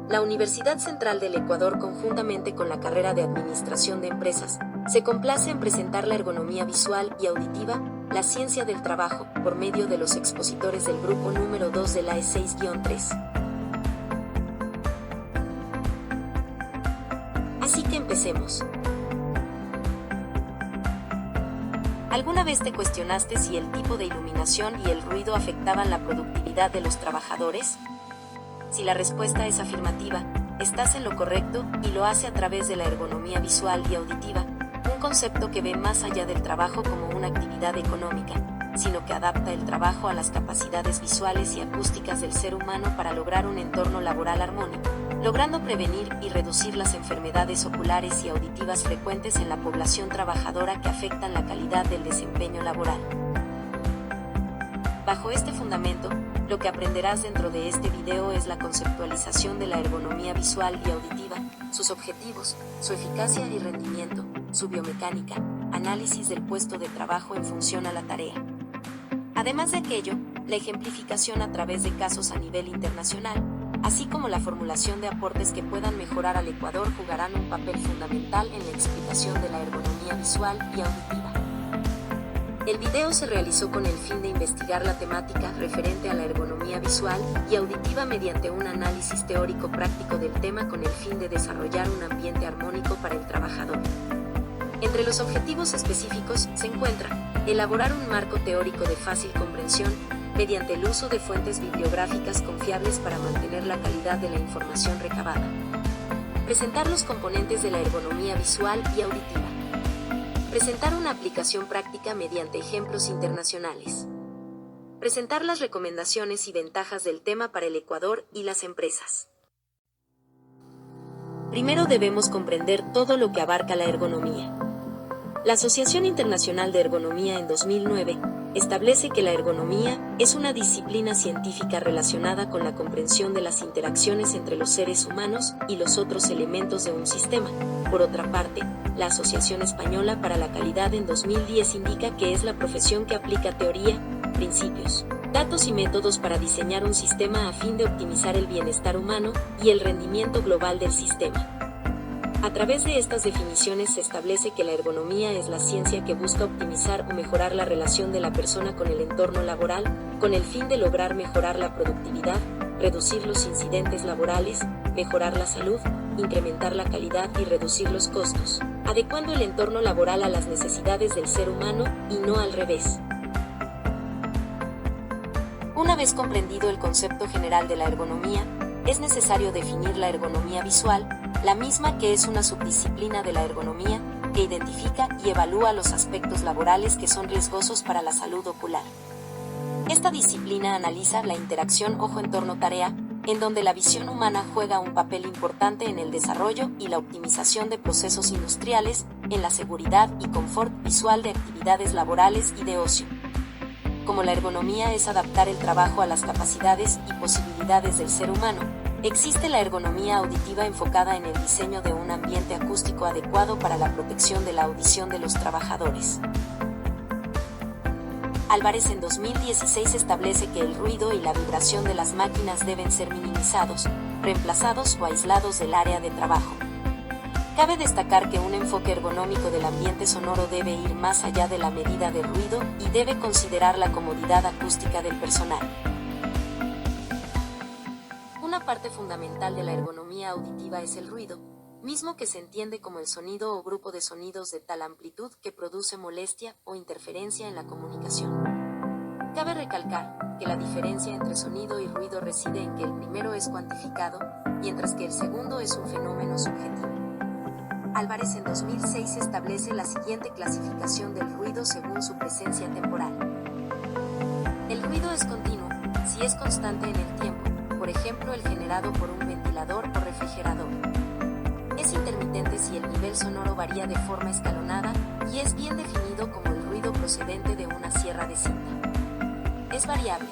La Universidad Central del Ecuador, conjuntamente con la carrera de Administración de Empresas, se complace en presentar la ergonomía visual y auditiva, la ciencia del trabajo, por medio de los expositores del grupo número 2 de la E6-3. Así que empecemos. ¿Alguna vez te cuestionaste si el tipo de iluminación y el ruido afectaban la productividad de los trabajadores? Si la respuesta es afirmativa, estás en lo correcto y lo hace a través de la ergonomía visual y auditiva, un concepto que ve más allá del trabajo como una actividad económica, sino que adapta el trabajo a las capacidades visuales y acústicas del ser humano para lograr un entorno laboral armónico, logrando prevenir y reducir las enfermedades oculares y auditivas frecuentes en la población trabajadora que afectan la calidad del desempeño laboral. Bajo este fundamento, lo que aprenderás dentro de este video es la conceptualización de la ergonomía visual y auditiva, sus objetivos, su eficacia y rendimiento, su biomecánica, análisis del puesto de trabajo en función a la tarea. Además de aquello, la ejemplificación a través de casos a nivel internacional, así como la formulación de aportes que puedan mejorar al Ecuador, jugarán un papel fundamental en la explicación de la ergonomía visual y auditiva. El video se realizó con el fin de investigar la temática referente a la ergonomía visual y auditiva mediante un análisis teórico práctico del tema con el fin de desarrollar un ambiente armónico para el trabajador. Entre los objetivos específicos se encuentra elaborar un marco teórico de fácil comprensión mediante el uso de fuentes bibliográficas confiables para mantener la calidad de la información recabada. Presentar los componentes de la ergonomía visual y auditiva. Presentar una aplicación práctica mediante ejemplos internacionales. Presentar las recomendaciones y ventajas del tema para el Ecuador y las empresas. Primero debemos comprender todo lo que abarca la ergonomía. La Asociación Internacional de Ergonomía en 2009 establece que la ergonomía es una disciplina científica relacionada con la comprensión de las interacciones entre los seres humanos y los otros elementos de un sistema. Por otra parte, la Asociación Española para la Calidad en 2010 indica que es la profesión que aplica teoría, principios, datos y métodos para diseñar un sistema a fin de optimizar el bienestar humano y el rendimiento global del sistema. A través de estas definiciones se establece que la ergonomía es la ciencia que busca optimizar o mejorar la relación de la persona con el entorno laboral, con el fin de lograr mejorar la productividad, reducir los incidentes laborales, mejorar la salud, incrementar la calidad y reducir los costos, adecuando el entorno laboral a las necesidades del ser humano y no al revés. Una vez comprendido el concepto general de la ergonomía, es necesario definir la ergonomía visual, la misma que es una subdisciplina de la ergonomía, que identifica y evalúa los aspectos laborales que son riesgosos para la salud ocular. Esta disciplina analiza la interacción ojo-entorno-tarea, en donde la visión humana juega un papel importante en el desarrollo y la optimización de procesos industriales, en la seguridad y confort visual de actividades laborales y de ocio. Como la ergonomía es adaptar el trabajo a las capacidades y posibilidades del ser humano, existe la ergonomía auditiva enfocada en el diseño de un ambiente acústico adecuado para la protección de la audición de los trabajadores. Álvarez en 2016 establece que el ruido y la vibración de las máquinas deben ser minimizados, reemplazados o aislados del área de trabajo. Cabe destacar que un enfoque ergonómico del ambiente sonoro debe ir más allá de la medida de ruido y debe considerar la comodidad acústica del personal. Una parte fundamental de la ergonomía auditiva es el ruido, mismo que se entiende como el sonido o grupo de sonidos de tal amplitud que produce molestia o interferencia en la comunicación. Cabe recalcar que la diferencia entre sonido y ruido reside en que el primero es cuantificado, mientras que el segundo es un fenómeno subjetivo. Álvarez en 2006 establece la siguiente clasificación del ruido según su presencia temporal. El ruido es continuo, si es constante en el tiempo, por ejemplo el generado por un ventilador o refrigerador. Es intermitente si el nivel sonoro varía de forma escalonada y es bien definido como el ruido procedente de una sierra de cinta. Es variable,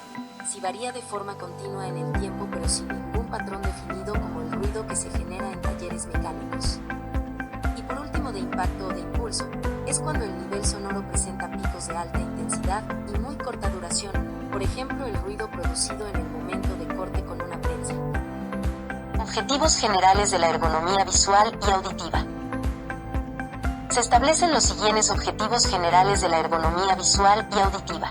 si varía de forma continua en el tiempo pero sin ningún patrón definido, como el ruido que se genera en talleres mecánicos. Y por último, de impacto o de impulso, es cuando el nivel sonoro presenta picos de alta intensidad y muy corta duración, por ejemplo el ruido producido en el momento de corte con una prensa. La Objetivos generales de la ergonomía visual y auditiva. Se establecen los siguientes objetivos generales de la ergonomía visual y auditiva.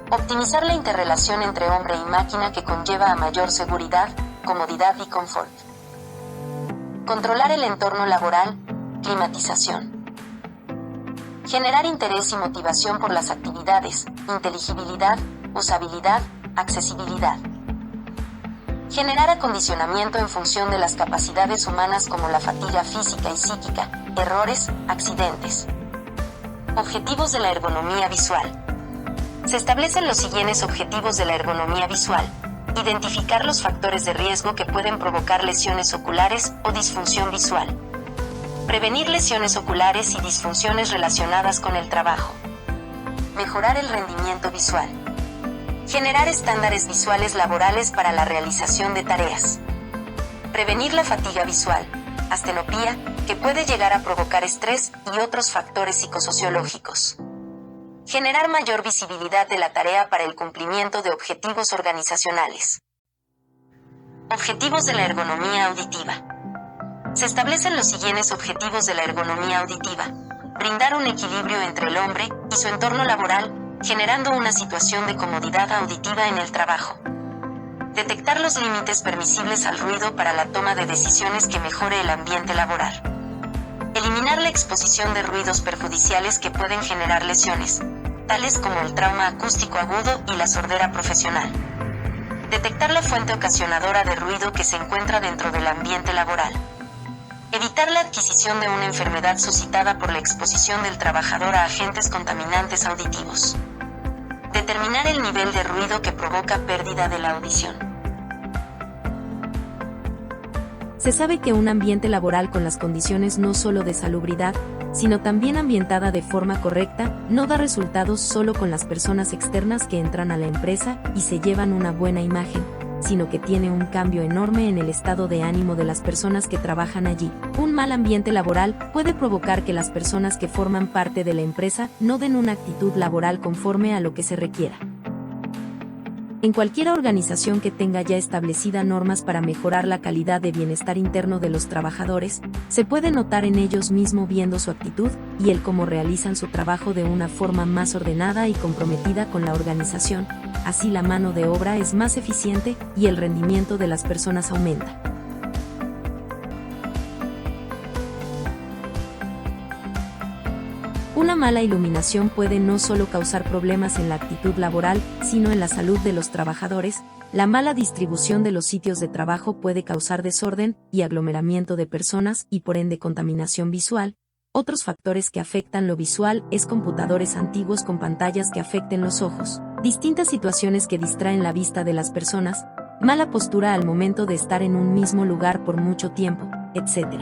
Optimizar la interrelación entre hombre y máquina que conlleva a mayor seguridad, comodidad y confort. Controlar el entorno laboral, climatización. Generar interés y motivación por las actividades, inteligibilidad, usabilidad, accesibilidad. Generar acondicionamiento en función de las capacidades humanas como la fatiga física y psíquica, errores, accidentes. Objetivos de la ergonomía visual. Se establecen los siguientes objetivos de la ergonomía visual. Identificar los factores de riesgo que pueden provocar lesiones oculares o disfunción visual. Prevenir lesiones oculares y disfunciones relacionadas con el trabajo. Mejorar el rendimiento visual. Generar estándares visuales laborales para la realización de tareas. Prevenir la fatiga visual, astenopía, que puede llegar a provocar estrés y otros factores psicosociológicos. Generar mayor visibilidad de la tarea para el cumplimiento de objetivos organizacionales. Objetivos de la ergonomía auditiva. Se establecen los siguientes objetivos de la ergonomía auditiva. Brindar un equilibrio entre el hombre y su entorno laboral, generando una situación de comodidad auditiva en el trabajo. Detectar los límites permisibles al ruido para la toma de decisiones que mejore el ambiente laboral. Eliminar la exposición de ruidos perjudiciales que pueden generar lesiones, tales como el trauma acústico agudo y la sordera profesional. Detectar la fuente ocasionadora de ruido que se encuentra dentro del ambiente laboral. Evitar la adquisición de una enfermedad suscitada por la exposición del trabajador a agentes contaminantes auditivos. Determinar el nivel de ruido que provoca pérdida de la audición. Se sabe que un ambiente laboral con las condiciones no solo de salubridad, sino también ambientada de forma correcta, no da resultados solo con las personas externas que entran a la empresa y se llevan una buena imagen, sino que tiene un cambio enorme en el estado de ánimo de las personas que trabajan allí. Un mal ambiente laboral puede provocar que las personas que forman parte de la empresa no den una actitud laboral conforme a lo que se requiera. En cualquier organización que tenga ya establecida normas para mejorar la calidad de bienestar interno de los trabajadores, se puede notar en ellos mismos viendo su actitud y el cómo realizan su trabajo de una forma más ordenada y comprometida con la organización. Así la mano de obra es más eficiente y el rendimiento de las personas aumenta. Una mala iluminación puede no solo causar problemas en la actitud laboral, sino en la salud de los trabajadores. La mala distribución de los sitios de trabajo puede causar desorden y aglomeramiento de personas y por ende contaminación visual. Otros factores que afectan lo visual es computadores antiguos con pantallas que afecten los ojos, distintas situaciones que distraen la vista de las personas, mala postura al momento de estar en un mismo lugar por mucho tiempo, etc.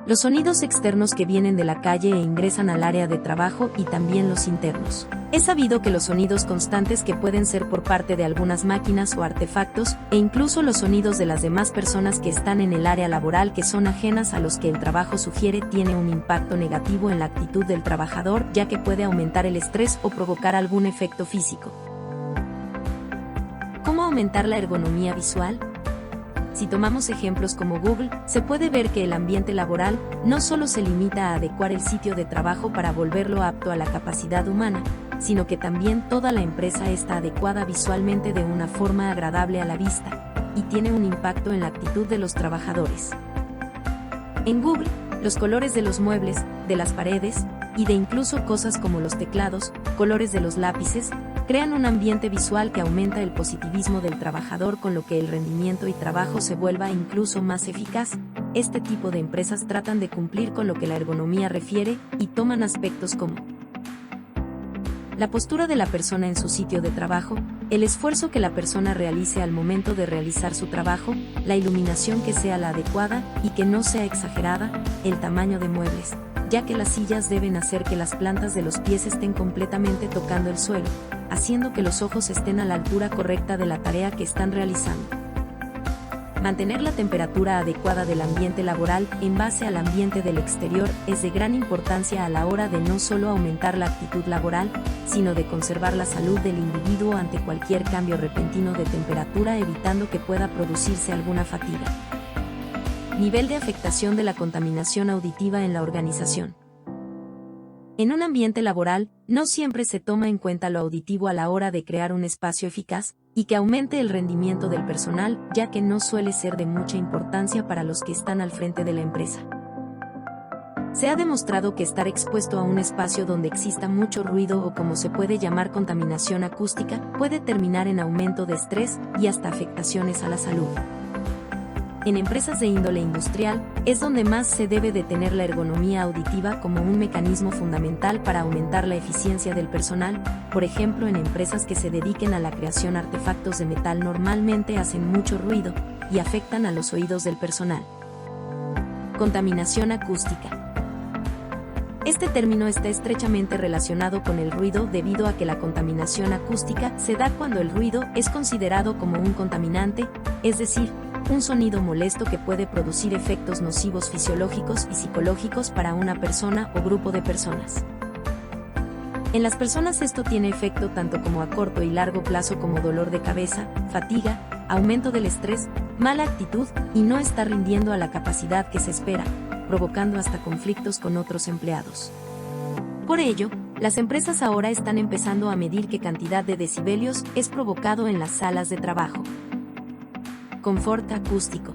Los sonidos externos que vienen de la calle e ingresan al área de trabajo y también los internos. Es sabido que los sonidos constantes que pueden ser por parte de algunas máquinas o artefactos, e incluso los sonidos de las demás personas que están en el área laboral que son ajenas a los que el trabajo sugiere, tiene un impacto negativo en la actitud del trabajador, ya que puede aumentar el estrés o provocar algún efecto físico. ¿Cómo aumentar la ergonomía visual? Si tomamos ejemplos como Google, se puede ver que el ambiente laboral no solo se limita a adecuar el sitio de trabajo para volverlo apto a la capacidad humana, sino que también toda la empresa está adecuada visualmente de una forma agradable a la vista, y tiene un impacto en la actitud de los trabajadores. En Google, los colores de los muebles, de las paredes, y de incluso cosas como los teclados, colores de los lápices, crean un ambiente visual que aumenta el positivismo del trabajador, con lo que el rendimiento y trabajo se vuelva incluso más eficaz. Este tipo de empresas tratan de cumplir con lo que la ergonomía refiere y toman aspectos como la postura de la persona en su sitio de trabajo, el esfuerzo que la persona realice al momento de realizar su trabajo, la iluminación que sea la adecuada y que no sea exagerada, el tamaño de muebles, ya que las sillas deben hacer que las plantas de los pies estén completamente tocando el suelo, haciendo que los ojos estén a la altura correcta de la tarea que están realizando. Mantener la temperatura adecuada del ambiente laboral en base al ambiente del exterior es de gran importancia a la hora de no solo aumentar la actitud laboral, sino de conservar la salud del individuo ante cualquier cambio repentino de temperatura, evitando que pueda producirse alguna fatiga. Nivel de afectación de la contaminación auditiva en la organización. En un ambiente laboral, no siempre se toma en cuenta lo auditivo a la hora de crear un espacio eficaz y que aumente el rendimiento del personal, ya que no suele ser de mucha importancia para los que están al frente de la empresa. Se ha demostrado que estar expuesto a un espacio donde exista mucho ruido o como se puede llamar contaminación acústica, puede terminar en aumento de estrés y hasta afectaciones a la salud. En empresas de índole industrial, es donde más se debe de tener la ergonomía auditiva como un mecanismo fundamental para aumentar la eficiencia del personal. Por ejemplo, en empresas que se dediquen a la creación de artefactos de metal normalmente hacen mucho ruido y afectan a los oídos del personal. Contaminación acústica. Este término está estrechamente relacionado con el ruido debido a que la contaminación acústica se da cuando el ruido es considerado como un contaminante, es decir, un sonido molesto que puede producir efectos nocivos fisiológicos y psicológicos para una persona o grupo de personas. En las personas esto tiene efecto tanto como a corto y largo plazo como dolor de cabeza, fatiga, aumento del estrés, mala actitud y no está rindiendo a la capacidad que se espera, provocando hasta conflictos con otros empleados. Por ello, las empresas ahora están empezando a medir qué cantidad de decibelios es provocado en las salas de trabajo. Confort acústico.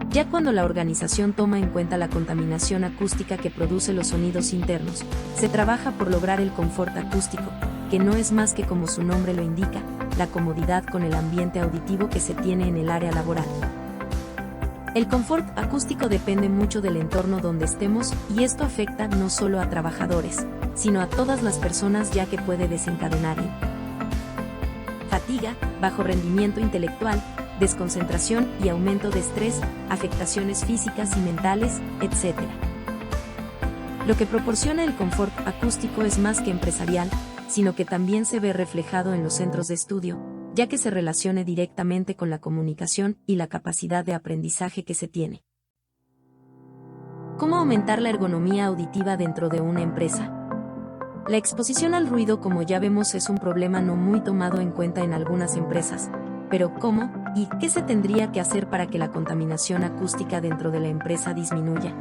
Ya cuando la organización toma en cuenta la contaminación acústica que produce los sonidos internos, se trabaja por lograr el confort acústico, que no es más que como su nombre lo indica, la comodidad con el ambiente auditivo que se tiene en el área laboral. El confort acústico depende mucho del entorno donde estemos y esto afecta no solo a trabajadores, sino a todas las personas ya que puede desencadenar en fatiga, bajo rendimiento intelectual, desconcentración y aumento de estrés, afectaciones físicas y mentales, etc. Lo que proporciona el confort acústico es más que empresarial, sino que también se ve reflejado en los centros de estudio, ya que se relaciona directamente con la comunicación y la capacidad de aprendizaje que se tiene. ¿Cómo aumentar la ergonomía auditiva dentro de una empresa? La exposición al ruido, como ya vemos, es un problema no muy tomado en cuenta en algunas empresas, pero ¿cómo y qué se tendría que hacer para que la contaminación acústica dentro de la empresa disminuya?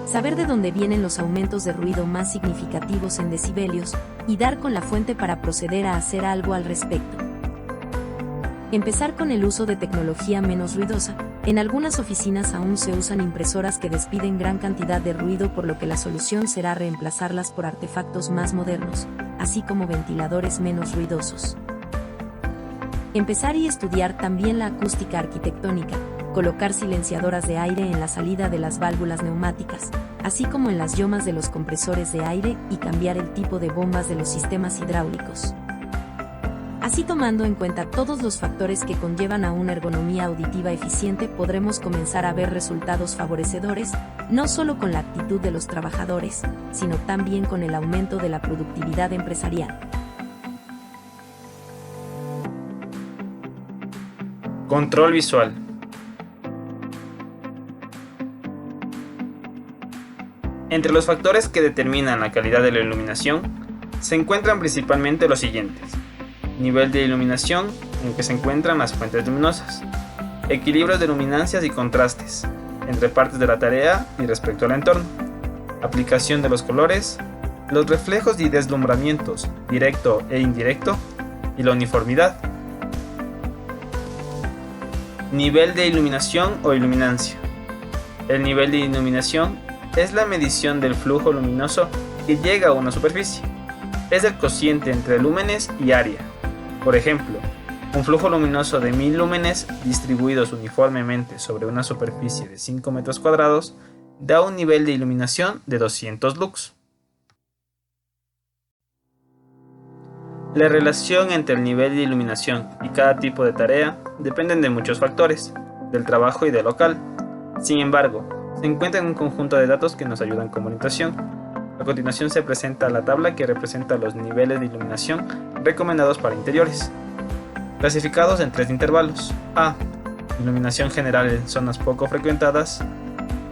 Saber de dónde vienen los aumentos de ruido más significativos en decibelios y dar con la fuente para proceder a hacer algo al respecto. Empezar con el uso de tecnología menos ruidosa. En algunas oficinas aún se usan impresoras que despiden gran cantidad de ruido, por lo que la solución será reemplazarlas por artefactos más modernos, así como ventiladores menos ruidosos. Empezar y estudiar también la acústica arquitectónica, colocar silenciadoras de aire en la salida de las válvulas neumáticas, así como en las yomas de los compresores de aire y cambiar el tipo de bombas de los sistemas hidráulicos. Así, tomando en cuenta todos los factores que conllevan a una ergonomía auditiva eficiente, podremos comenzar a ver resultados favorecedores, no solo con la actitud de los trabajadores, sino también con el aumento de la productividad empresarial. Control visual. Entre los factores que determinan la calidad de la iluminación, se encuentran principalmente los siguientes: nivel de iluminación en que se encuentran las fuentes luminosas, equilibrio de luminancias y contrastes entre partes de la tarea y respecto al entorno, aplicación de los colores, los reflejos y deslumbramientos directo e indirecto y la uniformidad. Nivel de iluminación o iluminancia. El nivel de iluminación es la medición del flujo luminoso que llega a una superficie. Es el cociente entre lúmenes y área. Por ejemplo, un flujo luminoso de 1000 lúmenes distribuidos uniformemente sobre una superficie de 5 metros cuadrados da un nivel de iluminación de 200 lux. La relación entre el nivel de iluminación y cada tipo de tarea dependen de muchos factores, del trabajo y del local. Sin embargo, se encuentra un conjunto de datos que nos ayudan como orientación. A continuación se presenta la tabla que representa los niveles de iluminación recomendados para interiores. clasificados en 3 intervalos. A. Iluminación general en zonas poco frecuentadas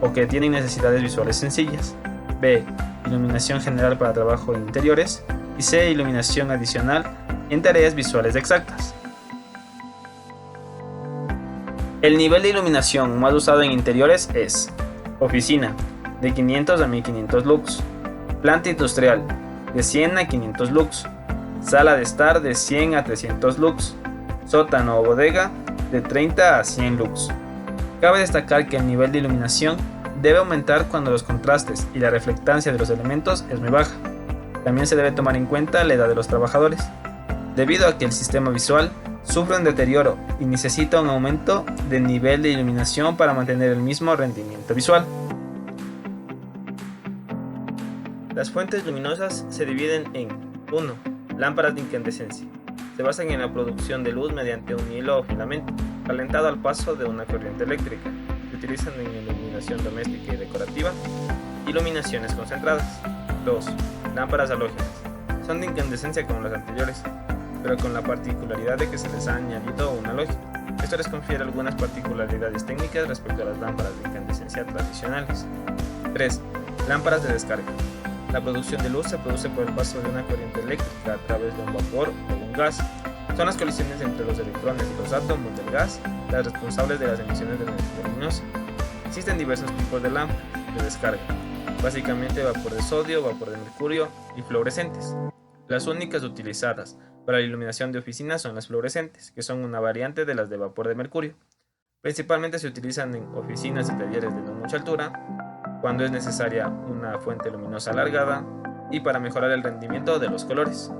o que tienen necesidades visuales sencillas. B. Iluminación general para trabajo en interiores. Y C. Iluminación adicional en tareas visuales exactas. El nivel de iluminación más usado en interiores es oficina, de 500 a 1500 lux, planta industrial, de 100 a 500 lux, sala de estar, de 100 a 300 lux, sótano o bodega, de 30 a 100 lux. Cabe destacar que el nivel de iluminación debe aumentar cuando los contrastes y la reflectancia de los elementos es muy baja. También se debe tomar en cuenta la edad de los trabajadores, debido a que el sistema visual sufre un deterioro y necesita un aumento del nivel de iluminación para mantener el mismo rendimiento visual. Las fuentes luminosas se dividen en 1. Lámparas de incandescencia. Se basan en la producción de luz mediante un hilo o filamento, calentado al paso de una corriente eléctrica. Se utilizan en iluminación doméstica y decorativa. Iluminaciones concentradas. 2. Lámparas halógenas. Son de incandescencia como las anteriores, pero con la particularidad de que se les ha añadido un halógeno. Esto les confiere algunas particularidades técnicas respecto a las lámparas de incandescencia tradicionales. 3. Lámparas de descarga. La producción de luz se produce por el paso de una corriente eléctrica a través de un vapor o un gas. Son las colisiones entre los electrones y los átomos del gas las responsables de las emisiones de energía luminosa. Existen diversos tipos de lámparas de descarga, básicamente vapor de sodio, vapor de mercurio y fluorescentes. Las únicas utilizadas para la iluminación de oficinas son las fluorescentes, que son una variante de las de vapor de mercurio. Principalmente se utilizan en oficinas y talleres de no mucha altura, cuando es necesaria una fuente luminosa alargada y para mejorar el rendimiento de los colores.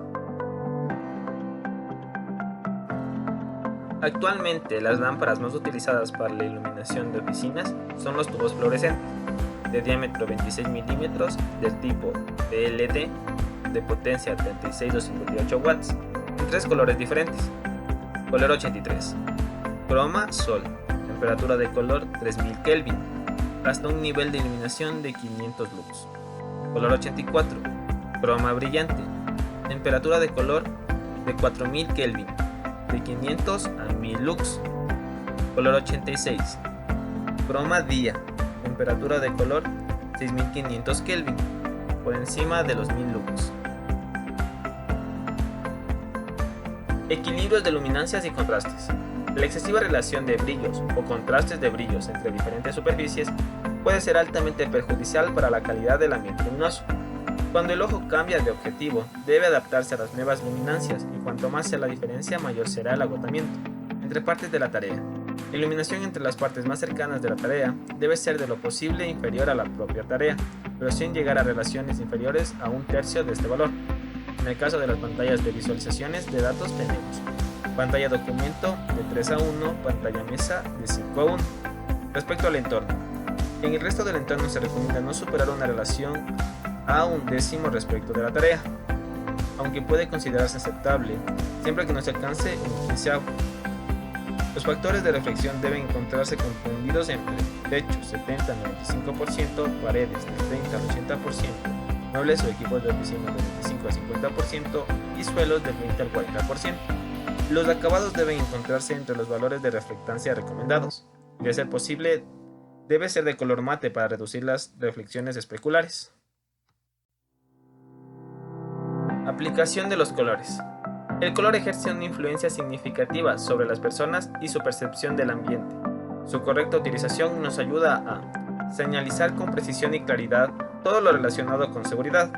Actualmente, las lámparas más utilizadas para la iluminación de oficinas son los tubos fluorescentes, de diámetro 26 mm, del tipo LED, de potencia 36 o 58 watts, en 3 colores diferentes. Color 83, croma sol, temperatura de color 3000 Kelvin, hasta un nivel de iluminación de 500 lux. Color 84, croma brillante, temperatura de color de 4000 Kelvin, de 500 a 1000 lux. Color 86, croma día, temperatura de color 6500 Kelvin, por encima de los 1000 lux. Equilibrios de luminancias y contrastes. La excesiva relación de brillos o contrastes de brillos entre diferentes superficies puede ser altamente perjudicial para la calidad del ambiente luminoso. Cuando el ojo cambia de objetivo, debe adaptarse a las nuevas luminancias y cuanto más sea la diferencia, mayor será el agotamiento. Entre partes de la tarea. La iluminación entre las partes más cercanas de la tarea debe ser de lo posible inferior a la propia tarea, pero sin llegar a relaciones inferiores a 1/3 de este valor. En el caso de las pantallas de visualizaciones de datos tenemos pantalla documento de 3 a 1, pantalla mesa de 5 a 1. Respecto al entorno. En el resto del entorno se recomienda no superar una relación a 1/10 respecto de la tarea, aunque puede considerarse aceptable siempre que no se alcance un 15avo. Los factores de reflexión deben encontrarse comprendidos entre techos 70 al 95%, paredes del 30 al 80%, muebles o equipos de oficina del 25 al 50% y suelos del 20 al 40%. Los acabados deben encontrarse entre los valores de reflectancia recomendados. De ser posible, debe ser de color mate para reducir las reflexiones especulares. Aplicación de los colores. El color ejerce una influencia significativa sobre las personas y su percepción del ambiente. Su correcta utilización nos ayuda a señalizar con precisión y claridad todo lo relacionado con seguridad,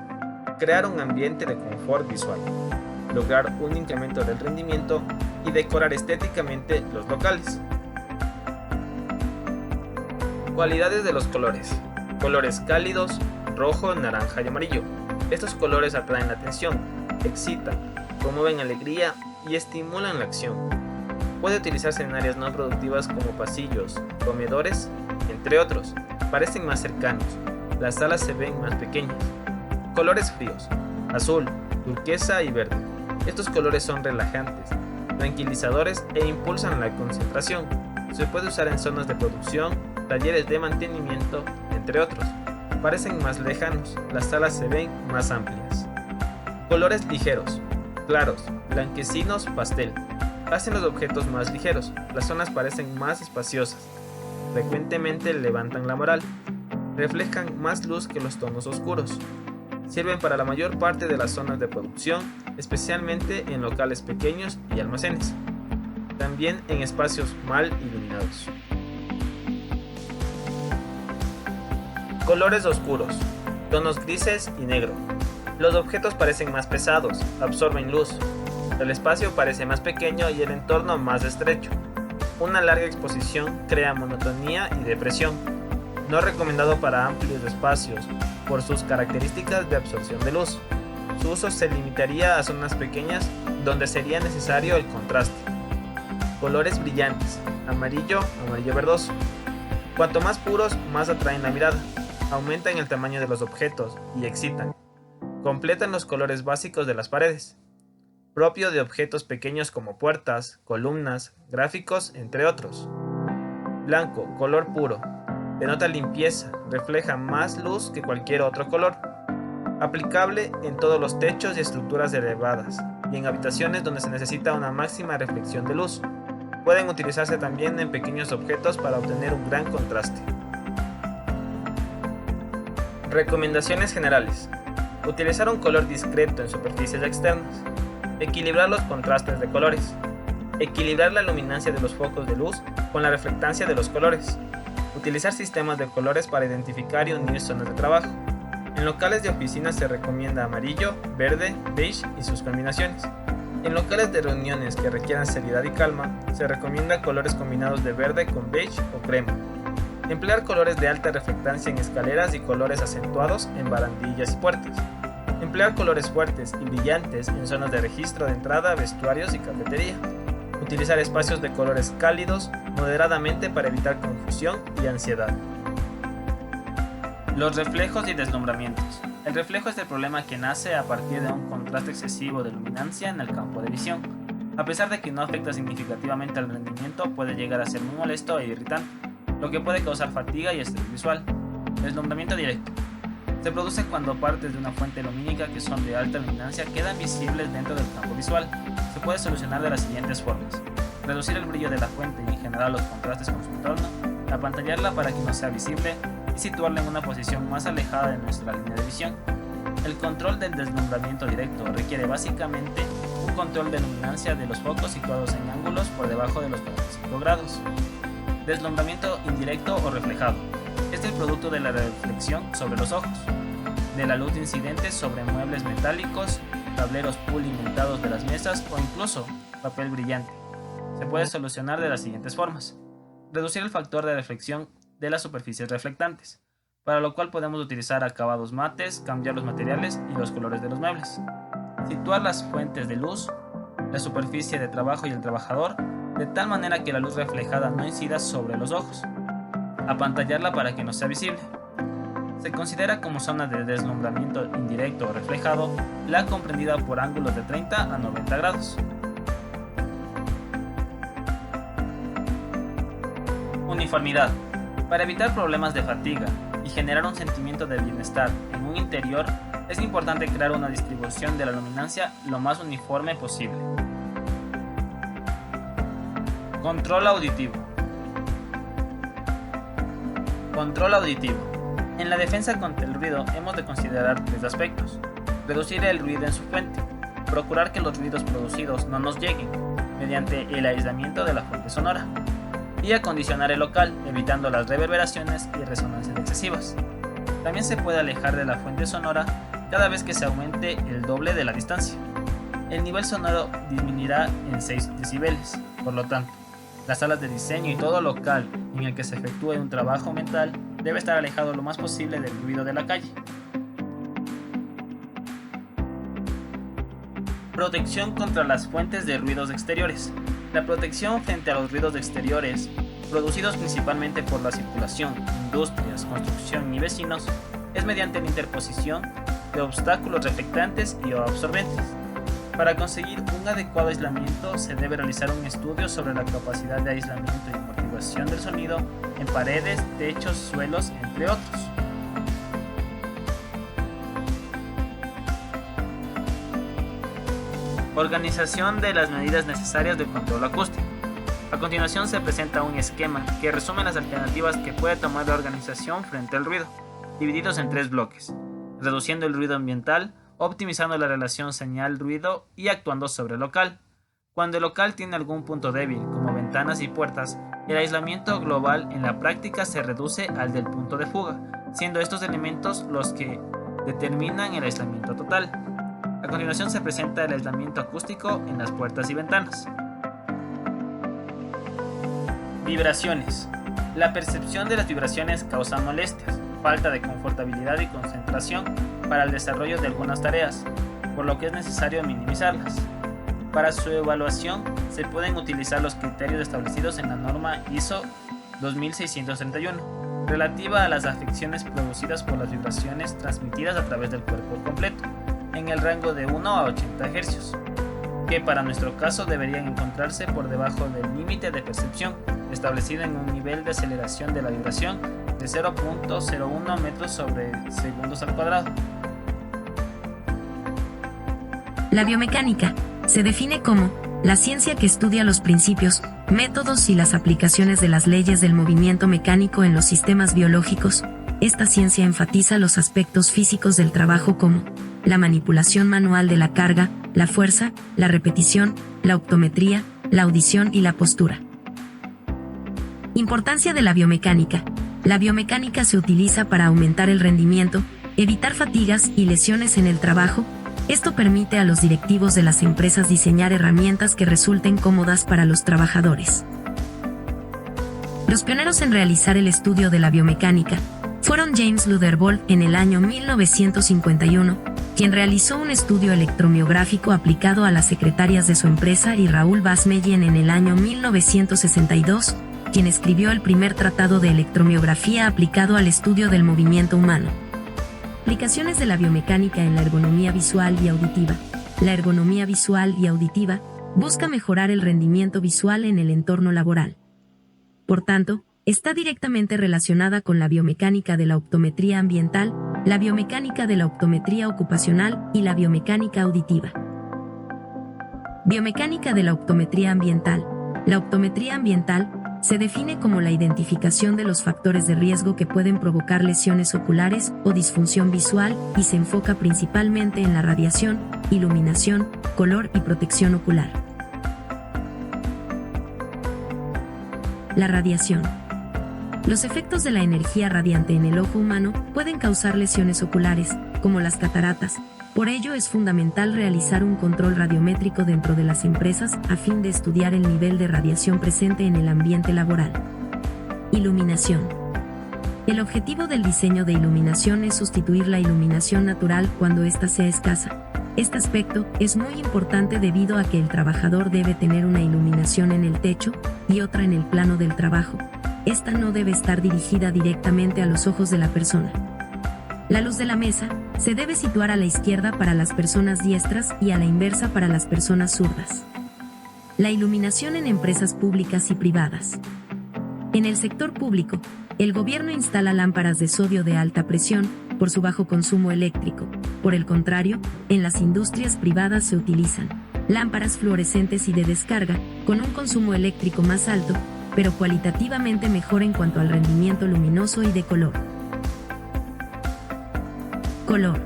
crear un ambiente de confort visual, lograr un incremento del rendimiento y decorar estéticamente los locales. Cualidades de los colores. Colores cálidos, rojo, naranja y amarillo. Estos colores atraen la atención, excitan, promueven alegría y estimulan la acción. Puede utilizarse en áreas no productivas como pasillos, comedores, entre otros. Parecen más cercanos, las salas se ven más pequeñas. Colores fríos, azul, turquesa y verde. Estos colores son relajantes, tranquilizadores e impulsan la concentración. Se puede usar en zonas de producción, talleres de mantenimiento, entre otros. Parecen más lejanos, las salas se ven más amplias. Colores ligeros, claros, blanquecinos, pastel. hacen los objetos más ligeros, las zonas parecen más espaciosas, frecuentemente levantan la moral, reflejan más luz que los tonos oscuros, sirven para la mayor parte de las zonas de producción, especialmente en locales pequeños y almacenes, también en espacios mal iluminados. Colores oscuros, tonos grises y negro. Los objetos parecen más pesados, absorben luz. El espacio parece más pequeño y el entorno más estrecho. Una larga exposición crea monotonía y depresión. No recomendado para amplios espacios por sus características de absorción de luz. Su uso se limitaría a zonas pequeñas donde sería necesario el contraste. Colores brillantes, amarillo, amarillo verdoso. Cuanto más puros, más atraen la mirada. Aumentan el tamaño de los objetos y excitan. Completan los colores básicos de las paredes, propio de objetos pequeños como puertas, columnas, gráficos, entre otros. Blanco, color puro, denota limpieza, refleja más luz que cualquier otro color. Aplicable en todos los techos y estructuras elevadas, y en habitaciones donde se necesita una máxima reflexión de luz. Pueden utilizarse también en pequeños objetos para obtener un gran contraste. Recomendaciones generales. Utilizar un color discreto en superficies externas. Equilibrar los contrastes de colores. Equilibrar la luminancia de los focos de luz con la reflectancia de los colores. Utilizar sistemas de colores para identificar y unir zonas de trabajo. En locales de oficina se recomienda amarillo, verde, beige y sus combinaciones. En locales de reuniones que requieran seriedad y calma, se recomienda colores combinados de verde con beige o crema. Emplear colores de alta reflectancia en escaleras y colores acentuados en barandillas y puertas. Emplear colores fuertes y brillantes en zonas de registro de entrada, vestuarios y cafetería. Utilizar espacios de colores cálidos moderadamente para evitar confusión y ansiedad. Los reflejos y deslumbramientos. El reflejo es el problema que nace a partir de un contraste excesivo de luminancia en el campo de visión. A pesar de que no afecta significativamente al rendimiento, puede llegar a ser muy molesto e irritante, lo que puede causar fatiga y estrés visual. Deslumbramiento directo. Se produce cuando partes de una fuente lumínica que son de alta luminancia quedan visibles dentro del campo visual. Se puede solucionar de las siguientes formas: reducir el brillo de la fuente y en general los contrastes con su entorno, apantallarla para que no sea visible y situarla en una posición más alejada de nuestra línea de visión. El control del deslumbramiento directo requiere básicamente un control de luminancia de los focos situados en ángulos por debajo de los 45 grados. Deslumbramiento indirecto o reflejado. Este es el producto de la reflexión sobre los ojos, de la luz incidente sobre muebles metálicos, tableros pulimentados de las mesas o incluso papel brillante. Se puede solucionar de las siguientes formas: reducir el factor de reflexión de las superficies reflectantes, para lo cual podemos utilizar acabados mates, cambiar los materiales y los colores de los muebles. Situar las fuentes de luz, la superficie de trabajo y el trabajador, de tal manera que la luz reflejada no incida sobre los ojos. Apantallarla para que no sea visible. Se considera como zona de deslumbramiento indirecto o reflejado la comprendida por ángulos de 30 a 90 grados. Uniformidad. Para evitar problemas de fatiga y generar un sentimiento de bienestar en un interior, es importante crear una distribución de la luminancia lo más uniforme posible. Control auditivo. Control auditivo. En la defensa contra el ruido hemos de considerar tres aspectos: reducir el ruido en su fuente, procurar que los ruidos producidos no nos lleguen mediante el aislamiento de la fuente sonora, y acondicionar el local, evitando las reverberaciones y resonancias excesivas. También se puede alejar de la fuente sonora cada vez que se aumente el doble de la distancia. El nivel sonoro disminuirá en 6 decibeles, por lo tanto, las salas de diseño y todo local en el que se efectúe un trabajo mental debe estar alejado lo más posible del ruido de la calle. Protección contra las fuentes de ruidos exteriores. La protección frente a los ruidos exteriores, producidos principalmente por la circulación, industrias, construcción y vecinos, es mediante la interposición de obstáculos reflectantes y o absorbentes. Para conseguir un adecuado aislamiento se debe realizar un estudio sobre la capacidad de aislamiento y amortiguación del sonido en paredes, techos, suelos, entre otros. Organización de las medidas necesarias de control acústico. A continuación se presenta un esquema que resume las alternativas que puede tomar la organización frente al ruido, divididos en 3 bloques: reduciendo el ruido ambiental, optimizando la relación señal-ruido y actuando sobre el local. Cuando el local tiene algún punto débil, como ventanas y puertas, el aislamiento global en la práctica se reduce al del punto de fuga, siendo estos elementos los que determinan el aislamiento total. A continuación se presenta el aislamiento acústico en las puertas y ventanas. Vibraciones. La percepción de las vibraciones causa molestias, falta de confortabilidad y concentración para el desarrollo de algunas tareas, por lo que es necesario minimizarlas. Para su evaluación se pueden utilizar los criterios establecidos en la norma ISO 2631, relativa a las afecciones producidas por las vibraciones transmitidas a través del cuerpo completo, en el rango de 1 a 80 Hz, que para nuestro caso deberían encontrarse por debajo del límite de percepción, establecido en un nivel de aceleración de la vibración de 0.01 metros sobre segundos al cuadrado. La biomecánica se define como la ciencia que estudia los principios, métodos y las aplicaciones de las leyes del movimiento mecánico en los sistemas biológicos. Esta ciencia enfatiza los aspectos físicos del trabajo como la manipulación manual de la carga, la fuerza, la repetición, la optometría, la audición y la postura. Importancia de la biomecánica. La biomecánica se utiliza para aumentar el rendimiento, evitar fatigas y lesiones en el trabajo. Esto permite a los directivos de las empresas diseñar herramientas que resulten cómodas para los trabajadores. Los pioneros en realizar el estudio de la biomecánica fueron James Lutherbold en el año 1951, quien realizó un estudio electromiográfico aplicado a las secretarias de su empresa, y Raoul Basmeyen en el año 1962, quien escribió el primer tratado de electromiografía aplicado al estudio del movimiento humano. Aplicaciones de la biomecánica en la ergonomía visual y auditiva. La ergonomía visual y auditiva busca mejorar el rendimiento visual en el entorno laboral. Por tanto, está directamente relacionada con la biomecánica de la optometría ambiental, la biomecánica de la optometría ocupacional y la biomecánica auditiva. Biomecánica de la optometría ambiental. La optometría ambiental se define como la identificación de los factores de riesgo que pueden provocar lesiones oculares o disfunción visual, y se enfoca principalmente en la radiación, iluminación, color y protección ocular. La radiación. Los efectos de la energía radiante en el ojo humano pueden causar lesiones oculares, como las cataratas. Por ello es fundamental realizar un control radiométrico dentro de las empresas a fin de estudiar el nivel de radiación presente en el ambiente laboral. Iluminación. El objetivo del diseño de iluminación es sustituir la iluminación natural cuando ésta sea escasa. Este aspecto es muy importante debido a que el trabajador debe tener una iluminación en el techo y otra en el plano del trabajo. Esta no debe estar dirigida directamente a los ojos de la persona. La luz de la mesa se debe situar a la izquierda para las personas diestras y a la inversa para las personas zurdas. La iluminación en empresas públicas y privadas. En el sector público, el gobierno instala lámparas de sodio de alta presión por su bajo consumo eléctrico. Por el contrario, en las industrias privadas se utilizan lámparas fluorescentes y de descarga, con un consumo eléctrico más alto, pero cualitativamente mejor en cuanto al rendimiento luminoso y de color. Color.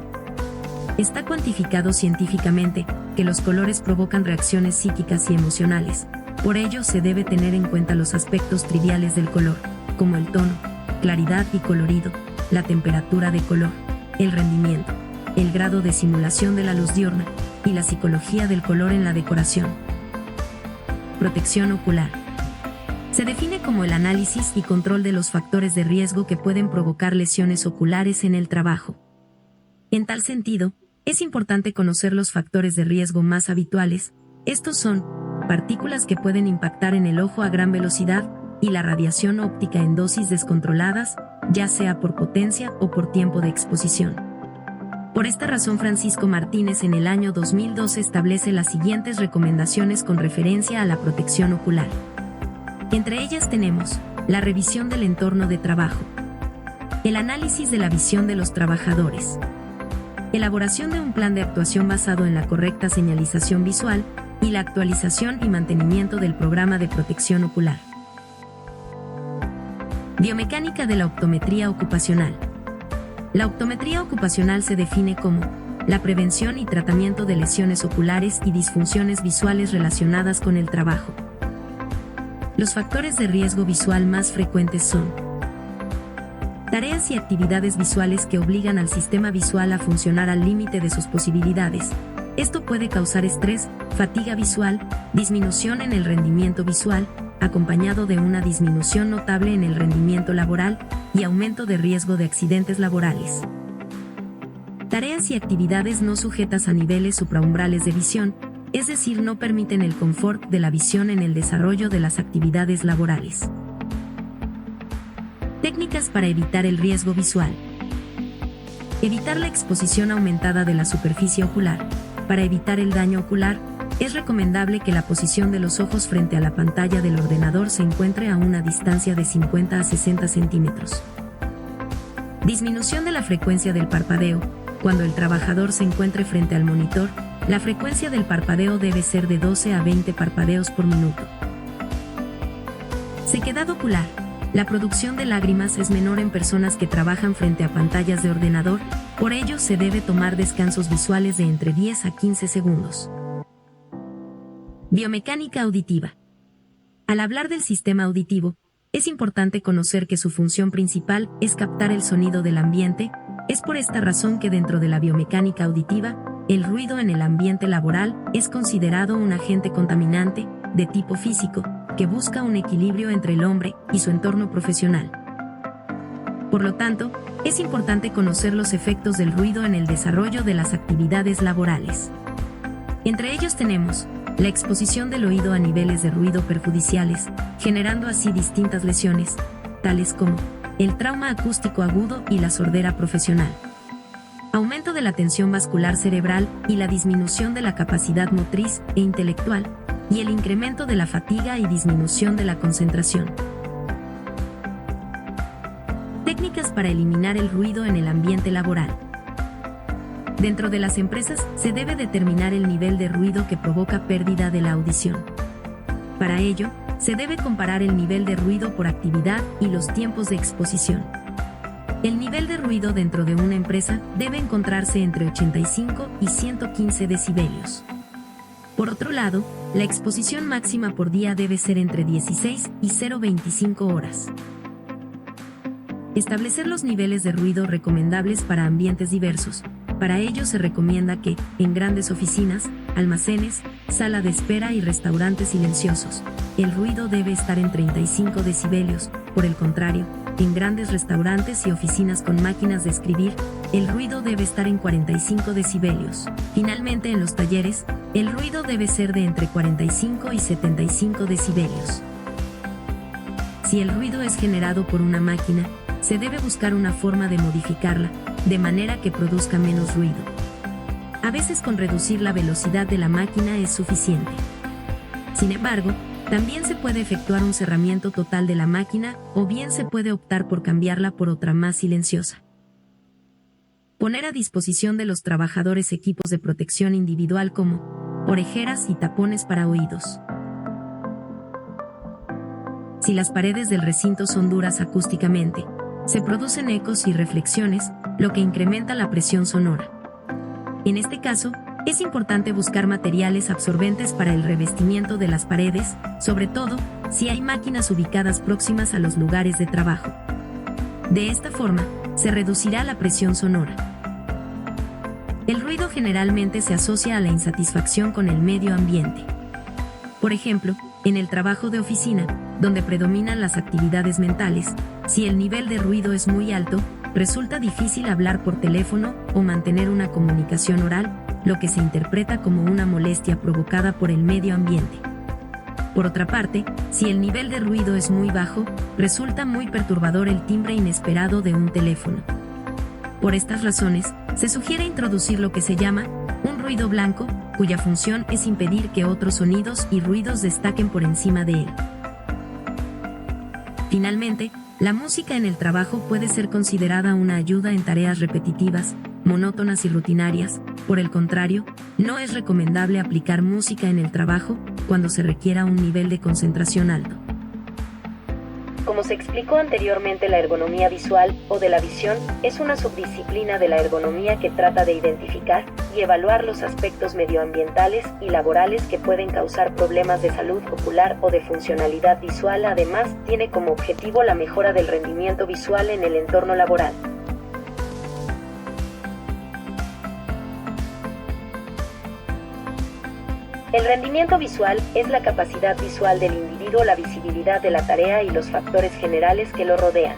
Está cuantificado científicamente que los colores provocan reacciones psíquicas y emocionales. Por ello se debe tener en cuenta los aspectos triviales del color, como el tono, claridad y colorido, la temperatura de color, el rendimiento, el grado de simulación de la luz diurna, y la psicología del color en la decoración. Protección ocular. Se define como el análisis y control de los factores de riesgo que pueden provocar lesiones oculares en el trabajo. En tal sentido, es importante conocer los factores de riesgo más habituales. Estos son partículas que pueden impactar en el ojo a gran velocidad y la radiación óptica en dosis descontroladas, ya sea por potencia o por tiempo de exposición. Por esta razón, Francisco Martínez en el año 2012 establece las siguientes recomendaciones con referencia a la protección ocular. Entre ellas tenemos la revisión del entorno de trabajo, el análisis de la visión de los trabajadores, elaboración de un plan de actuación basado en la correcta señalización visual y la actualización y mantenimiento del programa de protección ocular. Biomecánica de la optometría ocupacional. La optometría ocupacional se define como la prevención y tratamiento de lesiones oculares y disfunciones visuales relacionadas con el trabajo. Los factores de riesgo visual más frecuentes son tareas y actividades visuales que obligan al sistema visual a funcionar al límite de sus posibilidades. Esto puede causar estrés, fatiga visual, disminución en el rendimiento visual, acompañado de una disminución notable en el rendimiento laboral y aumento de riesgo de accidentes laborales. Tareas y actividades no sujetas a niveles supraumbrales de visión, es decir, no permiten el confort de la visión en el desarrollo de las actividades laborales. Técnicas para evitar el riesgo visual. Evitar la exposición aumentada de la superficie ocular. Para evitar el daño ocular, es recomendable que la posición de los ojos frente a la pantalla del ordenador se encuentre a una distancia de 50 a 60 centímetros. Disminución de la frecuencia del parpadeo. Cuando el trabajador se encuentre frente al monitor, la frecuencia del parpadeo debe ser de 12 a 20 parpadeos por minuto. Sequedad ocular. La producción de lágrimas es menor en personas que trabajan frente a pantallas de ordenador, por ello se debe tomar descansos visuales de entre 10 a 15 segundos. Biomecánica auditiva. Al hablar del sistema auditivo, es importante conocer que su función principal es captar el sonido del ambiente. Es por esta razón que dentro de la biomecánica auditiva, el ruido en el ambiente laboral es considerado un agente contaminante, de tipo físico, que busca un equilibrio entre el hombre y su entorno profesional. Por lo tanto, es importante conocer los efectos del ruido en el desarrollo de las actividades laborales. Entre ellos tenemos la exposición del oído a niveles de ruido perjudiciales, generando así distintas lesiones, tales como el trauma acústico agudo y la sordera profesional. Aumento de la tensión vascular cerebral y la disminución de la capacidad motriz e intelectual, y el incremento de la fatiga y disminución de la concentración. Técnicas para eliminar el ruido en el ambiente laboral. Dentro de las empresas se debe determinar el nivel de ruido que provoca pérdida de la audición. Para ello, se debe comparar el nivel de ruido por actividad y los tiempos de exposición. El nivel de ruido dentro de una empresa debe encontrarse entre 85 y 115 decibelios. Por otro lado, la exposición máxima por día debe ser entre 16 y 0,25 horas. Establecer los niveles de ruido recomendables para ambientes diversos. Para ello se recomienda que, en grandes oficinas, almacenes, sala de espera y restaurantes silenciosos, el ruido debe estar en 35 decibelios. Por el contrario, en grandes restaurantes y oficinas con máquinas de escribir, el ruido debe estar en 45 decibelios. Finalmente, en los talleres, el ruido debe ser de entre 45 y 75 decibelios. Si el ruido es generado por una máquina, se debe buscar una forma de modificarla, de manera que produzca menos ruido. A veces con reducir la velocidad de la máquina es suficiente. Sin embargo, también se puede efectuar un cerramiento total de la máquina o bien se puede optar por cambiarla por otra más silenciosa. Poner a disposición de los trabajadores equipos de protección individual como orejeras y tapones para oídos. Si las paredes del recinto son duras acústicamente, se producen ecos y reflexiones, lo que incrementa la presión sonora. En este caso, es importante buscar materiales absorbentes para el revestimiento de las paredes, sobre todo si hay máquinas ubicadas próximas a los lugares de trabajo. De esta forma, se reducirá la presión sonora. El ruido generalmente se asocia a la insatisfacción con el medio ambiente. Por ejemplo, en el trabajo de oficina, donde predominan las actividades mentales, si el nivel de ruido es muy alto, resulta difícil hablar por teléfono o mantener una comunicación oral, lo que se interpreta como una molestia provocada por el medio ambiente. Por otra parte, si el nivel de ruido es muy bajo, resulta muy perturbador el timbre inesperado de un teléfono. Por estas razones, se sugiere introducir lo que se llama un ruido blanco, cuya función es impedir que otros sonidos y ruidos destaquen por encima de él. Finalmente, la música en el trabajo puede ser considerada una ayuda en tareas repetitivas, monótonas y rutinarias. Por el contrario, no es recomendable aplicar música en el trabajo cuando se requiera un nivel de concentración alto. Como se explicó anteriormente, la ergonomía visual, o de la visión, es una subdisciplina de la ergonomía que trata de identificar y evaluar los aspectos medioambientales y laborales que pueden causar problemas de salud ocular o de funcionalidad visual. Además, tiene como objetivo la mejora del rendimiento visual en el entorno laboral. El rendimiento visual es la capacidad visual del individuo, la visibilidad de la tarea y los factores generales que lo rodean.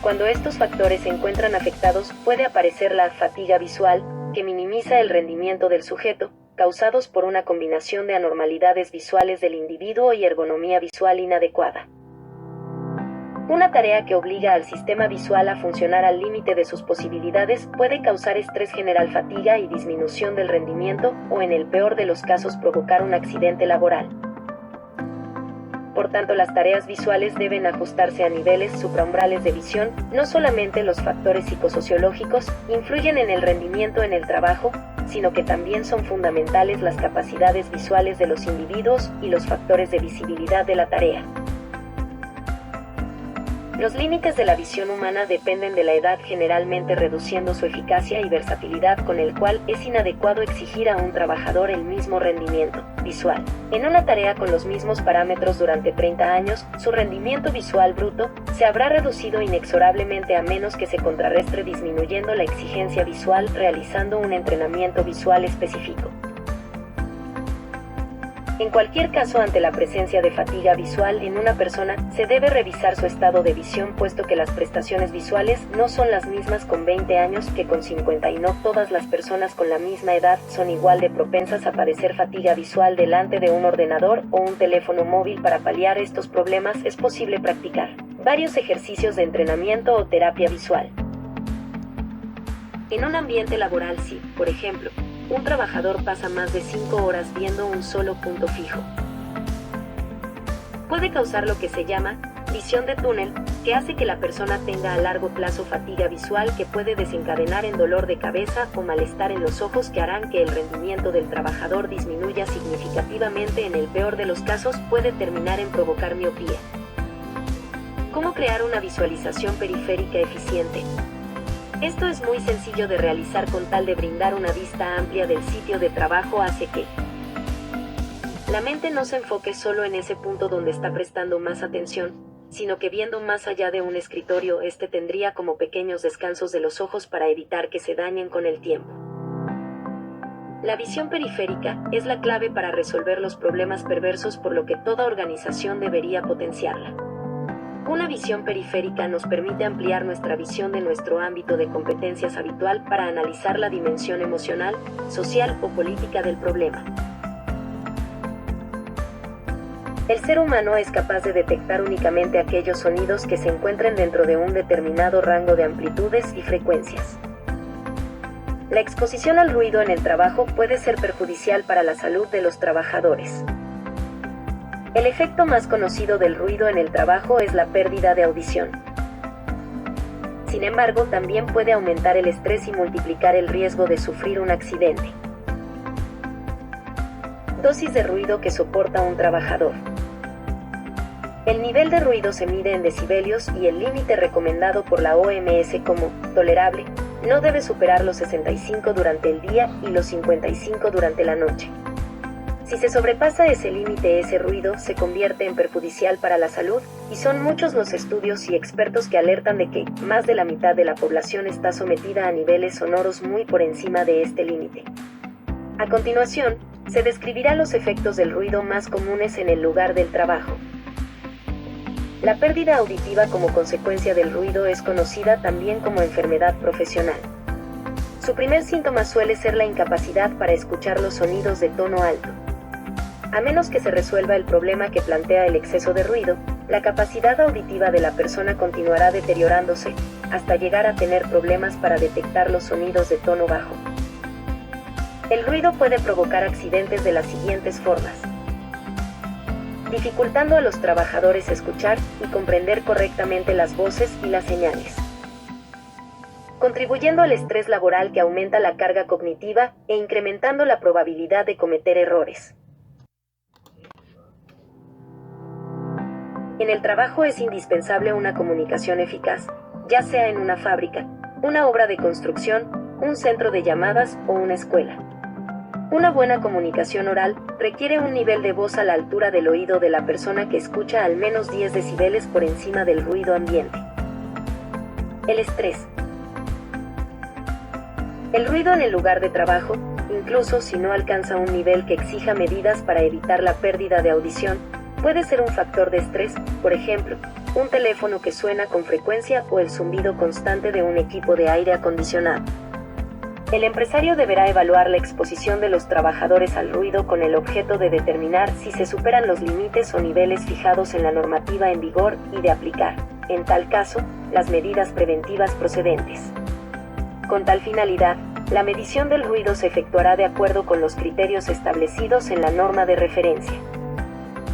Cuando estos factores se encuentran afectados, puede aparecer la fatiga visual, que minimiza el rendimiento del sujeto, causados por una combinación de anormalidades visuales del individuo y ergonomía visual inadecuada. Una tarea que obliga al sistema visual a funcionar al límite de sus posibilidades puede causar estrés general, fatiga y disminución del rendimiento, o en el peor de los casos provocar un accidente laboral. Por tanto, las tareas visuales deben ajustarse a niveles supraumbrales de visión. No solamente los factores psicosociológicos influyen en el rendimiento en el trabajo, sino que también son fundamentales las capacidades visuales de los individuos y los factores de visibilidad de la tarea. Los límites de la visión humana dependen de la edad, generalmente reduciendo su eficacia y versatilidad, con el cual es inadecuado exigir a un trabajador el mismo rendimiento visual en una tarea con los mismos parámetros durante 30 años. Su rendimiento visual bruto se habrá reducido inexorablemente a menos que se contrarrestre disminuyendo la exigencia visual realizando un entrenamiento visual específico. En cualquier caso, ante la presencia de fatiga visual en una persona, se debe revisar su estado de visión, puesto que las prestaciones visuales no son las mismas con 20 años que con 50, y no todas las personas con la misma edad son igual de propensas a padecer fatiga visual. Delante de un ordenador o un teléfono móvil, para paliar estos problemas es posible practicar varios ejercicios de entrenamiento o terapia visual. En un ambiente laboral, si, por ejemplo, un trabajador pasa más de 5 horas viendo un solo punto fijo, puede causar lo que se llama visión de túnel, que hace que la persona tenga a largo plazo fatiga visual, que puede desencadenar en dolor de cabeza o malestar en los ojos, que harán que el rendimiento del trabajador disminuya significativamente. En el peor de los casos, puede terminar en provocar miopía. ¿Cómo crear una visualización periférica eficiente? Esto es muy sencillo de realizar. Con tal de brindar una vista amplia del sitio de trabajo, hace que la mente no se enfoque solo en ese punto donde está prestando más atención, sino que viendo más allá de un escritorio, tendría como pequeños descansos de los ojos para evitar que se dañen con el tiempo. La visión periférica es la clave para resolver los problemas perversos, por lo que toda organización debería potenciarla. Una visión periférica nos permite ampliar nuestra visión de nuestro ámbito de competencias habitual para analizar la dimensión emocional, social o política del problema. El ser humano es capaz de detectar únicamente aquellos sonidos que se encuentren dentro de un determinado rango de amplitudes y frecuencias. La exposición al ruido en el trabajo puede ser perjudicial para la salud de los trabajadores. El efecto más conocido del ruido en el trabajo es la pérdida de audición. Sin embargo, también puede aumentar el estrés y multiplicar el riesgo de sufrir un accidente. Dosis de ruido que soporta un trabajador. El nivel de ruido se mide en decibelios y el límite recomendado por la OMS como tolerable no debe superar los 65 durante el día y los 55 durante la noche. Si se sobrepasa ese límite, ese ruido se convierte en perjudicial para la salud, y son muchos los estudios y expertos que alertan de que más de la mitad de la población está sometida a niveles sonoros muy por encima de este límite. A continuación, se describirá los efectos del ruido más comunes en el lugar del trabajo. La pérdida auditiva como consecuencia del ruido es conocida también como enfermedad profesional. Su primer síntoma suele ser la incapacidad para escuchar los sonidos de tono alto. A menos que se resuelva el problema que plantea el exceso de ruido, la capacidad auditiva de la persona continuará deteriorándose, hasta llegar a tener problemas para detectar los sonidos de tono bajo. El ruido puede provocar accidentes de las siguientes formas: dificultando a los trabajadores escuchar y comprender correctamente las voces y las señales. contribuyendo al estrés laboral que aumenta la carga cognitiva e incrementando la probabilidad de cometer errores. En el trabajo es indispensable una comunicación eficaz, ya sea en una fábrica, una obra de construcción, un centro de llamadas o una escuela. Una buena comunicación oral requiere un nivel de voz a la altura del oído de la persona que escucha al menos 10 decibeles por encima del ruido ambiente. El estrés. El ruido en el lugar de trabajo, incluso si no alcanza un nivel que exija medidas para evitar la pérdida de audición, puede ser un factor de estrés, por ejemplo, un teléfono que suena con frecuencia o el zumbido constante de un equipo de aire acondicionado. El empresario deberá evaluar la exposición de los trabajadores al ruido con el objeto de determinar si se superan los límites o niveles fijados en la normativa en vigor y de aplicar, en tal caso, las medidas preventivas procedentes. Con tal finalidad, la medición del ruido se efectuará de acuerdo con los criterios establecidos en la norma de referencia.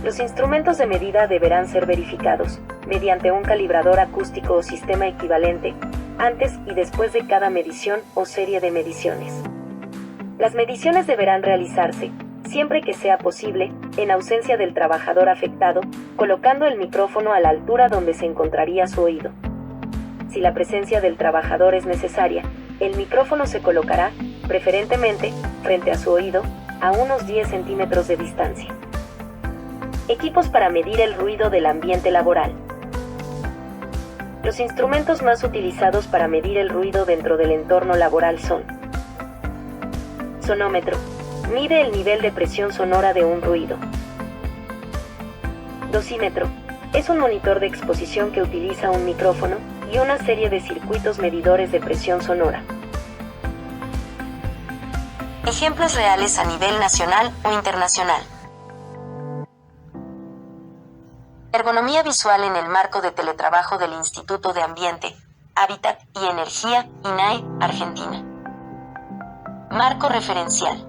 Los instrumentos de medida deberán ser verificados, mediante un calibrador acústico o sistema equivalente, antes y después de cada medición o serie de mediciones. Las mediciones deberán realizarse, siempre que sea posible, en ausencia del trabajador afectado, colocando el micrófono a la altura donde se encontraría su oído. Si la presencia del trabajador es necesaria, el micrófono se colocará, preferentemente, frente a su oído, a unos 10 centímetros de distancia. Equipos para medir el ruido del ambiente laboral. Los instrumentos más utilizados para medir el ruido dentro del entorno laboral son: sonómetro. Mide el nivel de presión sonora de un ruido. Dosímetro. Es un monitor de exposición que utiliza un micrófono y una serie de circuitos medidores de presión sonora. Ejemplos reales a nivel nacional o internacional. Ergonomía visual en el marco de teletrabajo del Instituto de Ambiente, Hábitat y Energía, INAE, Argentina. Marco referencial.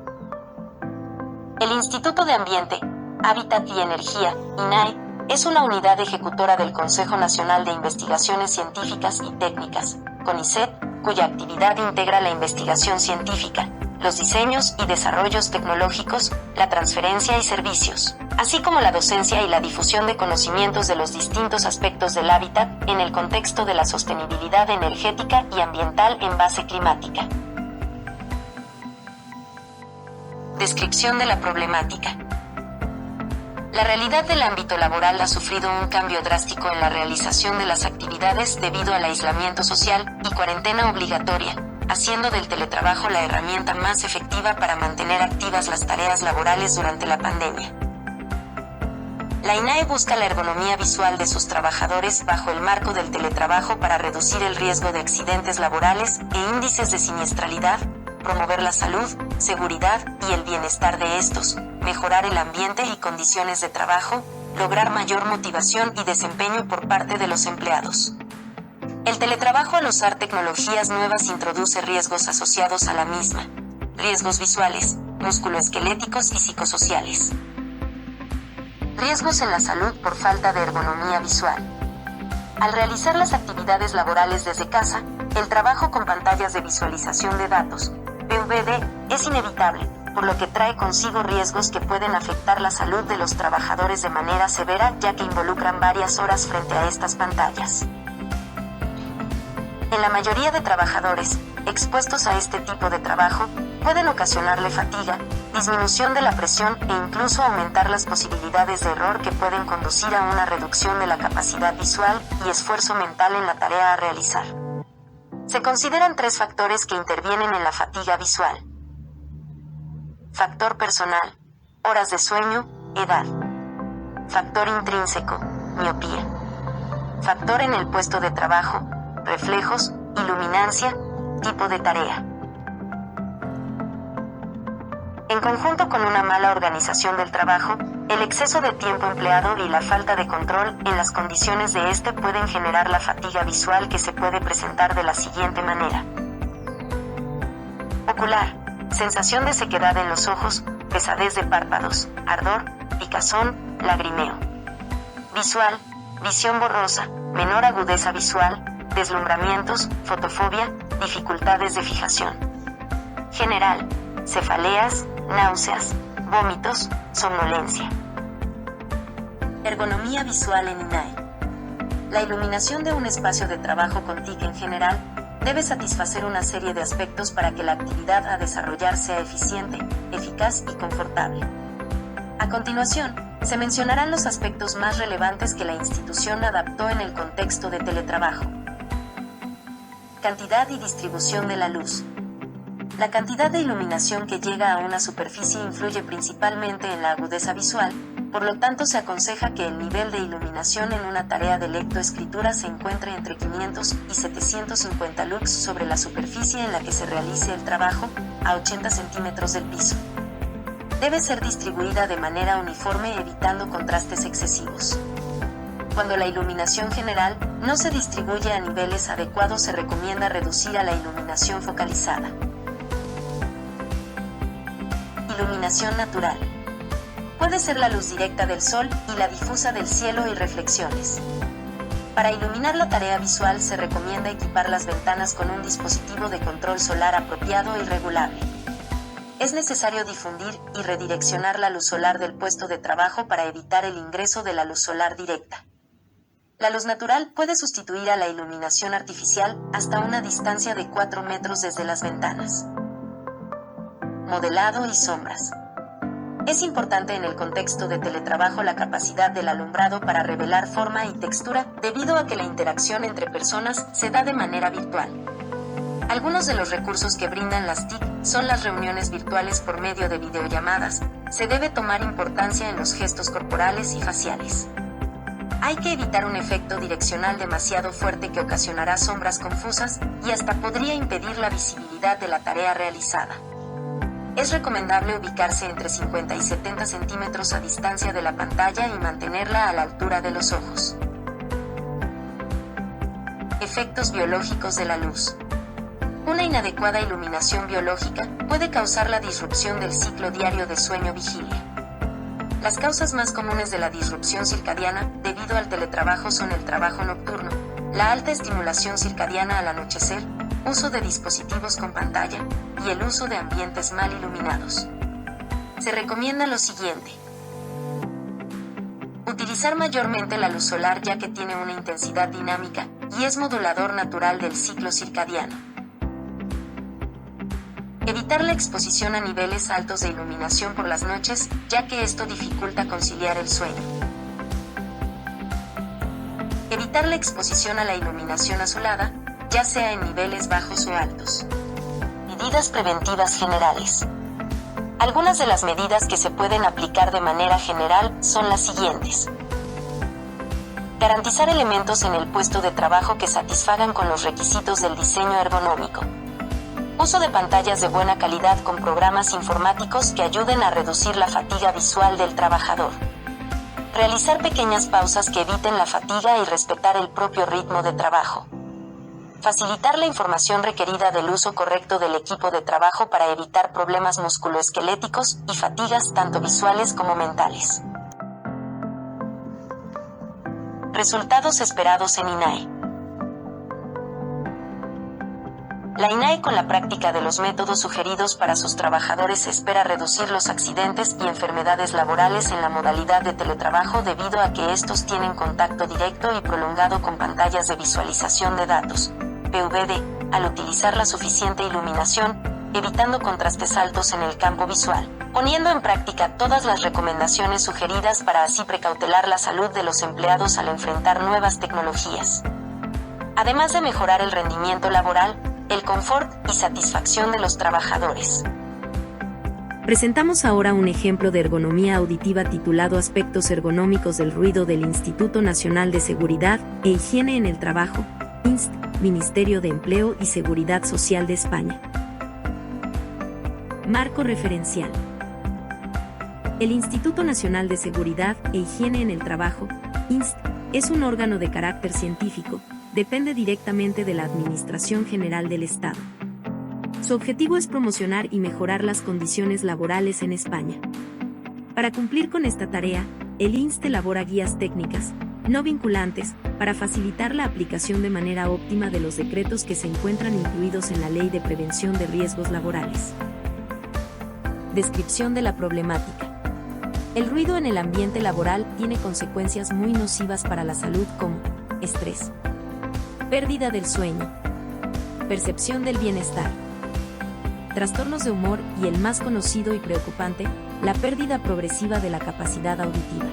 El Instituto de Ambiente, Hábitat y Energía, INAE, es una unidad ejecutora del Consejo Nacional de Investigaciones Científicas y Técnicas, CONICET, cuya actividad integra la investigación científica, los diseños y desarrollos tecnológicos, la transferencia y servicios, así como la docencia y la difusión de conocimientos de los distintos aspectos del hábitat en el contexto de la sostenibilidad energética y ambiental en base climática. Descripción de la problemática. La realidad del ámbito laboral ha sufrido un cambio drástico en la realización de las actividades debido al aislamiento social y cuarentena obligatoria, haciendo del teletrabajo la herramienta más efectiva para mantener activas las tareas laborales durante la pandemia. La INAE busca la ergonomía visual de sus trabajadores bajo el marco del teletrabajo para reducir el riesgo de accidentes laborales e índices de siniestralidad, promover la salud, seguridad y el bienestar de estos, mejorar el ambiente y condiciones de trabajo, lograr mayor motivación y desempeño por parte de los empleados. El teletrabajo al usar tecnologías nuevas introduce riesgos asociados a la misma, riesgos visuales, musculoesqueléticos y psicosociales. Riesgos en la salud por falta de ergonomía visual. Al realizar las actividades laborales desde casa, el trabajo con pantallas de visualización de datos, PVD, es inevitable, por lo que trae consigo riesgos que pueden afectar la salud de los trabajadores de manera severa, ya que involucran varias horas frente a estas pantallas. En la mayoría de trabajadores expuestos a este tipo de trabajo, pueden ocasionarle fatiga, disminución de la presión e incluso aumentar las posibilidades de error que pueden conducir a una reducción de la capacidad visual y esfuerzo mental en la tarea a realizar. Se consideran 3 factores que intervienen en la fatiga visual. Factor personal, horas de sueño, edad. Factor intrínseco, miopía. Factor en el puesto de trabajo, reflejos, iluminancia, tipo de tarea. En conjunto con una mala organización del trabajo, el exceso de tiempo empleado y la falta de control en las condiciones de este pueden generar la fatiga visual, que se puede presentar de la siguiente manera. Ocular, sensación de sequedad en los ojos, pesadez de párpados, ardor, picazón, lagrimeo. Visual, visión borrosa, menor agudeza visual, deslumbramientos, fotofobia, dificultades de fijación general, cefaleas, náuseas, vómitos, somnolencia. Ergonomía visual en INAE. La iluminación de un espacio de trabajo con TIC en general debe satisfacer una serie de aspectos para que la actividad a desarrollar sea eficiente, eficaz y confortable. A continuación, se mencionarán los aspectos más relevantes que la institución adaptó en el contexto de teletrabajo. Cantidad y distribución de la luz. La cantidad de iluminación que llega a una superficie influye principalmente en la agudeza visual, por lo tanto se aconseja que el nivel de iluminación en una tarea de lectoescritura se encuentre entre 500 y 750 lux sobre la superficie en la que se realice el trabajo, a 80 centímetros del piso. Debe ser distribuida de manera uniforme evitando contrastes excesivos. Cuando la iluminación general no se distribuye a niveles adecuados, se recomienda reducir a la iluminación focalizada. Iluminación natural. Puede ser la luz directa del sol y la difusa del cielo y reflexiones. Para iluminar la tarea visual se recomienda equipar las ventanas con un dispositivo de control solar apropiado y regulable. Es necesario difundir y redireccionar la luz solar del puesto de trabajo para evitar el ingreso de la luz solar directa. La luz natural puede sustituir a la iluminación artificial hasta una distancia de 4 metros desde las ventanas. Modelado y sombras. Es importante en el contexto de teletrabajo la capacidad del alumbrado para revelar forma y textura, debido a que la interacción entre personas se da de manera virtual. Algunos de los recursos que brindan las TIC son las reuniones virtuales por medio de videollamadas. Se debe tomar importancia en los gestos corporales y faciales. Hay que evitar un efecto direccional demasiado fuerte que ocasionará sombras confusas y hasta podría impedir la visibilidad de la tarea realizada. Es recomendable ubicarse entre 50 y 70 centímetros a distancia de la pantalla y mantenerla a la altura de los ojos. Efectos biológicos de la luz. Una inadecuada iluminación biológica puede causar la disrupción del ciclo diario de sueño-vigilia. Las causas más comunes de la disrupción circadiana debido al teletrabajo son el trabajo nocturno, la alta estimulación circadiana al anochecer, uso de dispositivos con pantalla y el uso de ambientes mal iluminados. Se recomienda lo siguiente: utilizar mayormente la luz solar, ya que tiene una intensidad dinámica y es modulador natural del ciclo circadiano. Evitar la exposición a niveles altos de iluminación por las noches, ya que esto dificulta conciliar el sueño. Evitar la exposición a la iluminación azulada, ya sea en niveles bajos o altos. Medidas preventivas generales. Algunas de las medidas que se pueden aplicar de manera general son las siguientes. Garantizar elementos en el puesto de trabajo que satisfagan con los requisitos del diseño ergonómico. Uso de pantallas de buena calidad con programas informáticos que ayuden a reducir la fatiga visual del trabajador. Realizar pequeñas pausas que eviten la fatiga y respetar el propio ritmo de trabajo. Facilitar la información requerida del uso correcto del equipo de trabajo para evitar problemas musculoesqueléticos y fatigas tanto visuales como mentales. Resultados esperados en INAE. La INAE, con la práctica de los métodos sugeridos para sus trabajadores, espera reducir los accidentes y enfermedades laborales en la modalidad de teletrabajo debido a que estos tienen contacto directo y prolongado con pantallas de visualización de datos, PVD, al utilizar la suficiente iluminación, evitando contrastes altos en el campo visual, poniendo en práctica todas las recomendaciones sugeridas para así precautelar la salud de los empleados al enfrentar nuevas tecnologías. Además de mejorar el rendimiento laboral, el confort y satisfacción de los trabajadores. Presentamos ahora un ejemplo de ergonomía auditiva titulado Aspectos ergonómicos del ruido del Instituto Nacional de Seguridad e Higiene en el Trabajo, INST, Ministerio de Empleo y Seguridad Social de España. Marco referencial. El Instituto Nacional de Seguridad e Higiene en el Trabajo, INST, es un órgano de carácter científico. Depende directamente de la Administración General del Estado. Su objetivo es promocionar y mejorar las condiciones laborales en España. Para cumplir con esta tarea, el INST elabora guías técnicas, no vinculantes, para facilitar la aplicación de manera óptima de los decretos que se encuentran incluidos en la Ley de Prevención de Riesgos Laborales. Descripción de la problemática. El ruido en el ambiente laboral tiene consecuencias muy nocivas para la salud como estrés, pérdida del sueño, percepción del bienestar, trastornos de humor y el más conocido y preocupante, la pérdida progresiva de la capacidad auditiva.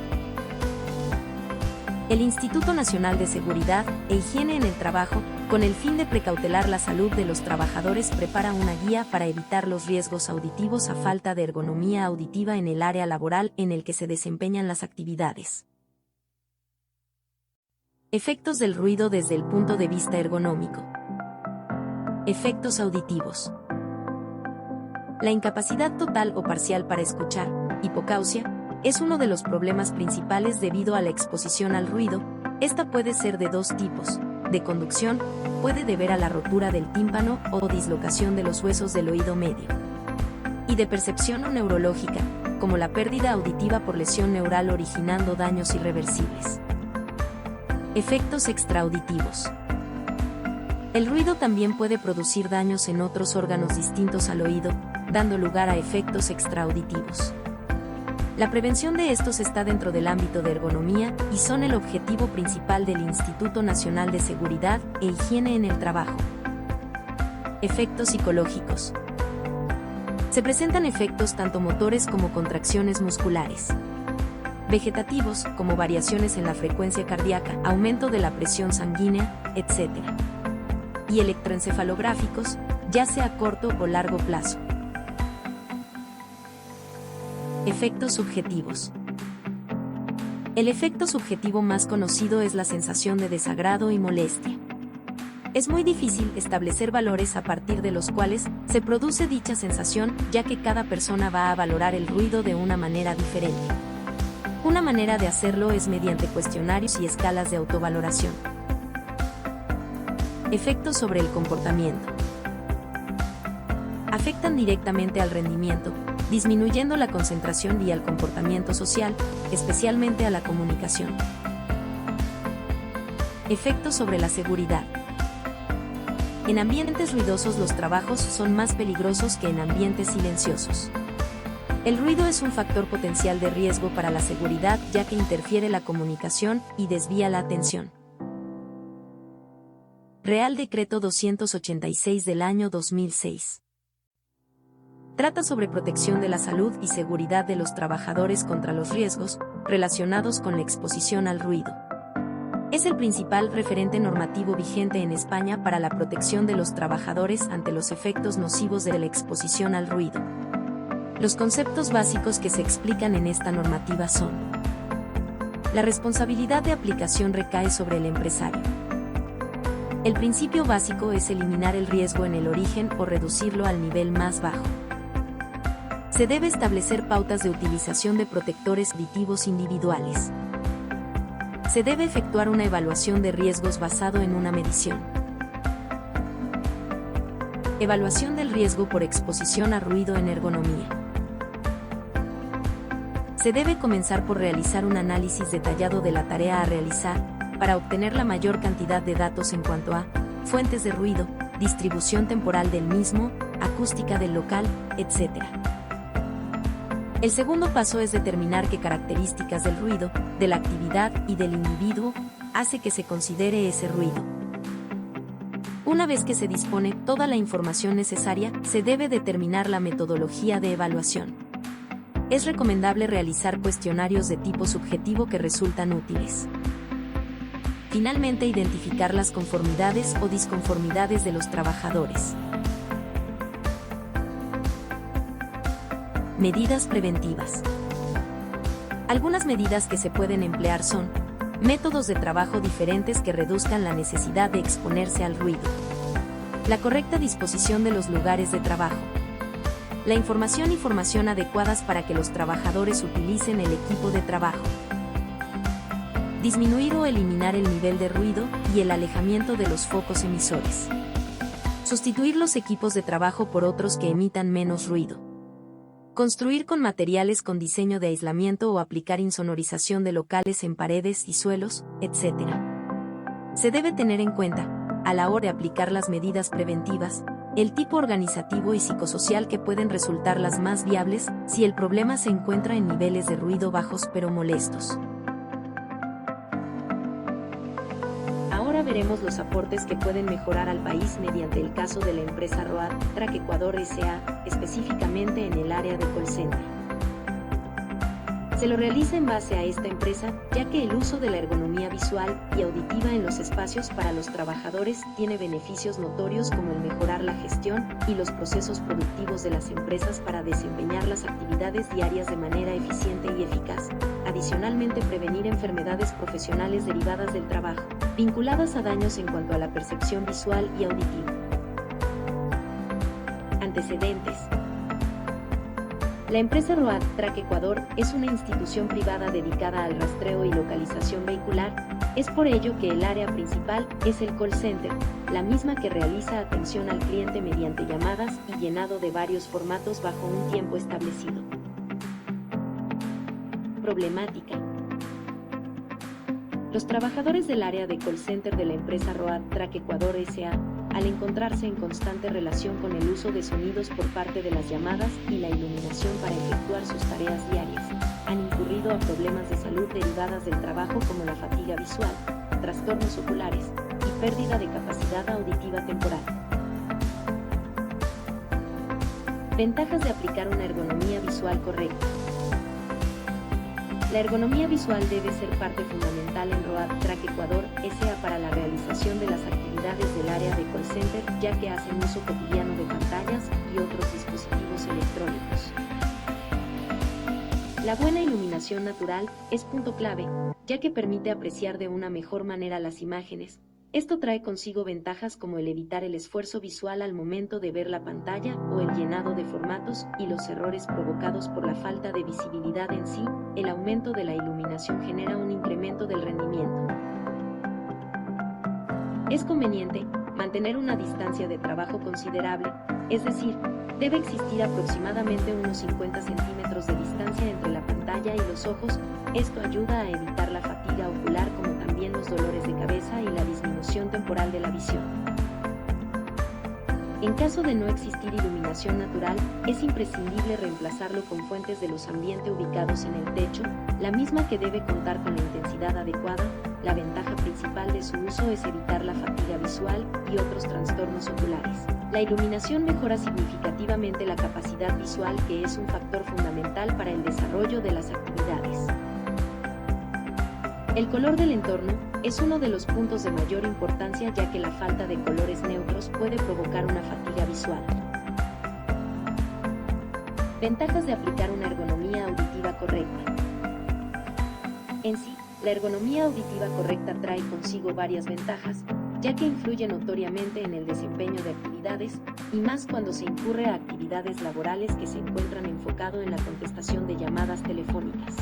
El Instituto Nacional de Seguridad e Higiene en el Trabajo, con el fin de precautelar la salud de los trabajadores, prepara una guía para evitar los riesgos auditivos a falta de ergonomía auditiva en el área laboral en el que se desempeñan las actividades. Efectos del ruido desde el punto de vista ergonómico. Efectos auditivos. La incapacidad total o parcial para escuchar, hipocausia, es uno de los problemas principales debido a la exposición al ruido. Esta puede ser de dos tipos: de conducción, puede deber a la rotura del tímpano o dislocación de los huesos del oído medio, y de percepción o neurológica, como la pérdida auditiva por lesión neural originando daños irreversibles. Efectos extraauditivos. El ruido también puede producir daños en otros órganos distintos al oído, dando lugar a efectos extraauditivos. La prevención de estos está dentro del ámbito de ergonomía y son el objetivo principal del Instituto Nacional de Seguridad e Higiene en el Trabajo. Efectos psicológicos. Se presentan efectos tanto motores como contracciones musculares. Vegetativos, como variaciones en la frecuencia cardíaca, aumento de la presión sanguínea, etc. Y electroencefalográficos, ya sea a corto o largo plazo. Efectos subjetivos. El efecto subjetivo más conocido es la sensación de desagrado y molestia. Es muy difícil establecer valores a partir de los cuales se produce dicha sensación, ya que cada persona va a valorar el ruido de una manera diferente. Una manera de hacerlo es mediante cuestionarios y escalas de autovaloración. Efectos sobre el comportamiento. Afectan directamente al rendimiento, disminuyendo la concentración y al comportamiento social, especialmente a la comunicación. Efectos sobre la seguridad. En ambientes ruidosos los trabajos son más peligrosos que en ambientes silenciosos. El ruido es un factor potencial de riesgo para la seguridad, ya que interfiere la comunicación y desvía la atención. Real Decreto 286 del año 2006. Trata sobre protección de la salud y seguridad de los trabajadores contra los riesgos relacionados con la exposición al ruido. Es el principal referente normativo vigente en España para la protección de los trabajadores ante los efectos nocivos de la exposición al ruido. Los conceptos básicos que se explican en esta normativa son: la responsabilidad de aplicación recae sobre el empresario. El principio básico es eliminar el riesgo en el origen o reducirlo al nivel más bajo. Se debe establecer pautas de utilización de protectores auditivos individuales. Se debe efectuar una evaluación de riesgos basado en una medición. Evaluación del riesgo por exposición a ruido en ergonomía. Se debe comenzar por realizar un análisis detallado de la tarea a realizar, para obtener la mayor cantidad de datos en cuanto a fuentes de ruido, distribución temporal del mismo, acústica del local, etc. El segundo paso es determinar qué características del ruido, de la actividad y del individuo hace que se considere ese ruido. Una vez que se dispone toda la información necesaria, se debe determinar la metodología de evaluación. Es recomendable realizar cuestionarios de tipo subjetivo que resultan útiles. Finalmente, identificar las conformidades o disconformidades de los trabajadores. Medidas preventivas. Algunas medidas que se pueden emplear son: métodos de trabajo diferentes que reduzcan la necesidad de exponerse al ruido, la correcta disposición de los lugares de trabajo, la información y formación adecuadas para que los trabajadores utilicen el equipo de trabajo, disminuir o eliminar el nivel de ruido y el alejamiento de los focos emisores, sustituir los equipos de trabajo por otros que emitan menos ruido. Construir con materiales con diseño de aislamiento o aplicar insonorización de locales en paredes y suelos, etc. Se debe tener en cuenta, a la hora de aplicar las medidas preventivas, el tipo organizativo y psicosocial que pueden resultar las más viables si el problema se encuentra en niveles de ruido bajos pero molestos. Ahora veremos los aportes que pueden mejorar al país mediante el caso de la empresa Road Track Ecuador S.A., específicamente en el área de call center. Se lo realiza en base a esta empresa, ya que el uso de la ergonomía visual y auditiva en los espacios para los trabajadores tiene beneficios notorios como el mejorar la gestión y los procesos productivos de las empresas para desempeñar las actividades diarias de manera eficiente y eficaz. Adicionalmente, prevenir enfermedades profesionales derivadas del trabajo, vinculadas a daños en cuanto a la percepción visual y auditiva. Antecedentes. La empresa Road Track Ecuador es una institución privada dedicada al rastreo y localización vehicular, es por ello que el área principal es el call center, la misma que realiza atención al cliente mediante llamadas y llenado de varios formatos bajo un tiempo establecido. Problemática. Los trabajadores del área de call center de la empresa Road Track Ecuador S.A., al encontrarse en constante relación con el uso de sonidos por parte de las llamadas y la iluminación para efectuar sus tareas diarias, han incurrido a problemas de salud derivadas del trabajo como la fatiga visual, trastornos oculares y pérdida de capacidad auditiva temporal. Ventajas de aplicar una ergonomía visual correcta. La ergonomía visual debe ser parte fundamental en Road Track Ecuador S.A. para la realización de las actividades del área de call center, ya que hacen uso cotidiano de pantallas y otros dispositivos electrónicos. La buena iluminación natural es punto clave, ya que permite apreciar de una mejor manera las imágenes. Esto trae consigo ventajas como el evitar el esfuerzo visual al momento de ver la pantalla o el llenado de formatos y los errores provocados por la falta de visibilidad en sí. El aumento de la iluminación genera un incremento del rendimiento. Es conveniente mantener una distancia de trabajo considerable, es decir, debe existir aproximadamente unos 50 centímetros de distancia entre la pantalla y los ojos. Esto ayuda a evitar la fatiga ocular como también los dolores de cabeza y la disminución temporal de la visión. En caso de no existir iluminación natural, es imprescindible reemplazarlo con fuentes de luz ambiente ubicados en el techo, la misma que debe contar con la intensidad adecuada. La ventaja principal de su uso es evitar la fatiga visual y otros trastornos oculares. La iluminación mejora significativamente la capacidad visual, que es un factor fundamental para el desarrollo de las actividades. El color del entorno es uno de los puntos de mayor importancia, ya que la falta de colores neutros puede provocar una fatiga visual. Ventajas de aplicar una ergonomía auditiva correcta. En sí, la ergonomía auditiva correcta trae consigo varias ventajas, ya que influye notoriamente en el desempeño de actividades, y más cuando se incurre a actividades laborales que se encuentran enfocado en la contestación de llamadas telefónicas.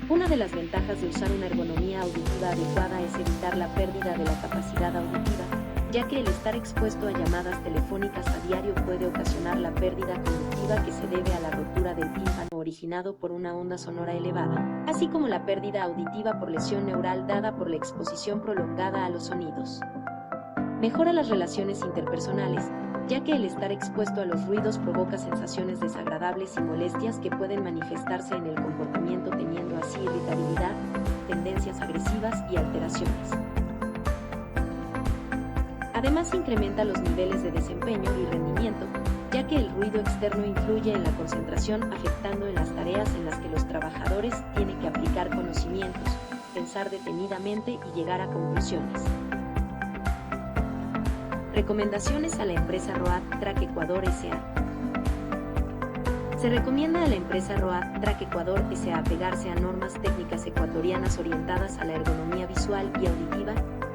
Una de las ventajas de usar una ergonomía auditiva adecuada es evitar la pérdida de la capacidad auditiva, ya que el estar expuesto a llamadas telefónicas a diario puede ocasionar la pérdida conductiva que se debe a la rotura del tímpano originado por una onda sonora elevada, así como la pérdida auditiva por lesión neural dada por la exposición prolongada a los sonidos. Mejora las relaciones interpersonales, ya que el estar expuesto a los ruidos provoca sensaciones desagradables y molestias que pueden manifestarse en el comportamiento, teniendo así irritabilidad, tendencias agresivas y alteraciones. Además, incrementa los niveles de desempeño y rendimiento, ya que el ruido externo influye en la concentración, afectando en las tareas en las que los trabajadores tienen que aplicar conocimientos, pensar detenidamente y llegar a conclusiones. Recomendaciones a la empresa Road Track Ecuador S.A. Se recomienda a la empresa Road Track Ecuador S.A. apegarse a normas técnicas ecuatorianas orientadas a la ergonomía visual y auditiva.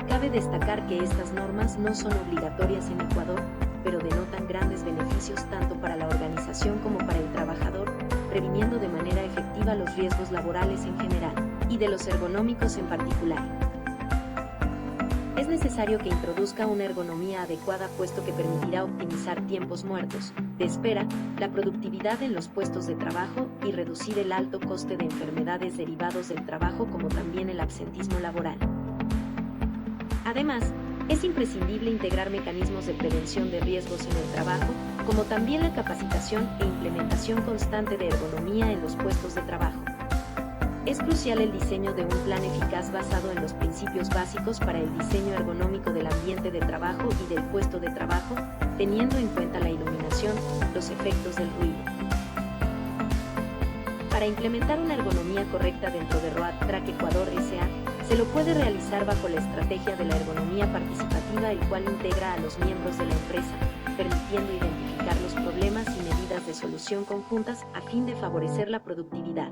Cabe destacar que estas normas no son obligatorias en Ecuador, pero denotan grandes beneficios tanto para la organización como para el trabajador, previniendo de manera efectiva los riesgos laborales en general, y de los ergonómicos en particular. es necesario que introduzca una ergonomía adecuada puesto que permitirá optimizar tiempos muertos de espera, la productividad en los puestos de trabajo y reducir el alto coste de enfermedades derivados del trabajo como también el absentismo laboral. Además, es imprescindible integrar mecanismos de prevención de riesgos en el trabajo, como también la capacitación e implementación constante de ergonomía en los puestos de trabajo. Es crucial el diseño de un plan eficaz basado en los principios básicos para el diseño ergonómico del ambiente de trabajo y del puesto de trabajo, teniendo en cuenta la iluminación, los efectos del ruido. Para implementar una ergonomía correcta dentro de Road Track Ecuador S.A., se lo puede realizar bajo la estrategia de la ergonomía participativa, el cual integra a los miembros de la empresa, permitiendo identificar los problemas y medidas de solución conjuntas a fin de favorecer la productividad.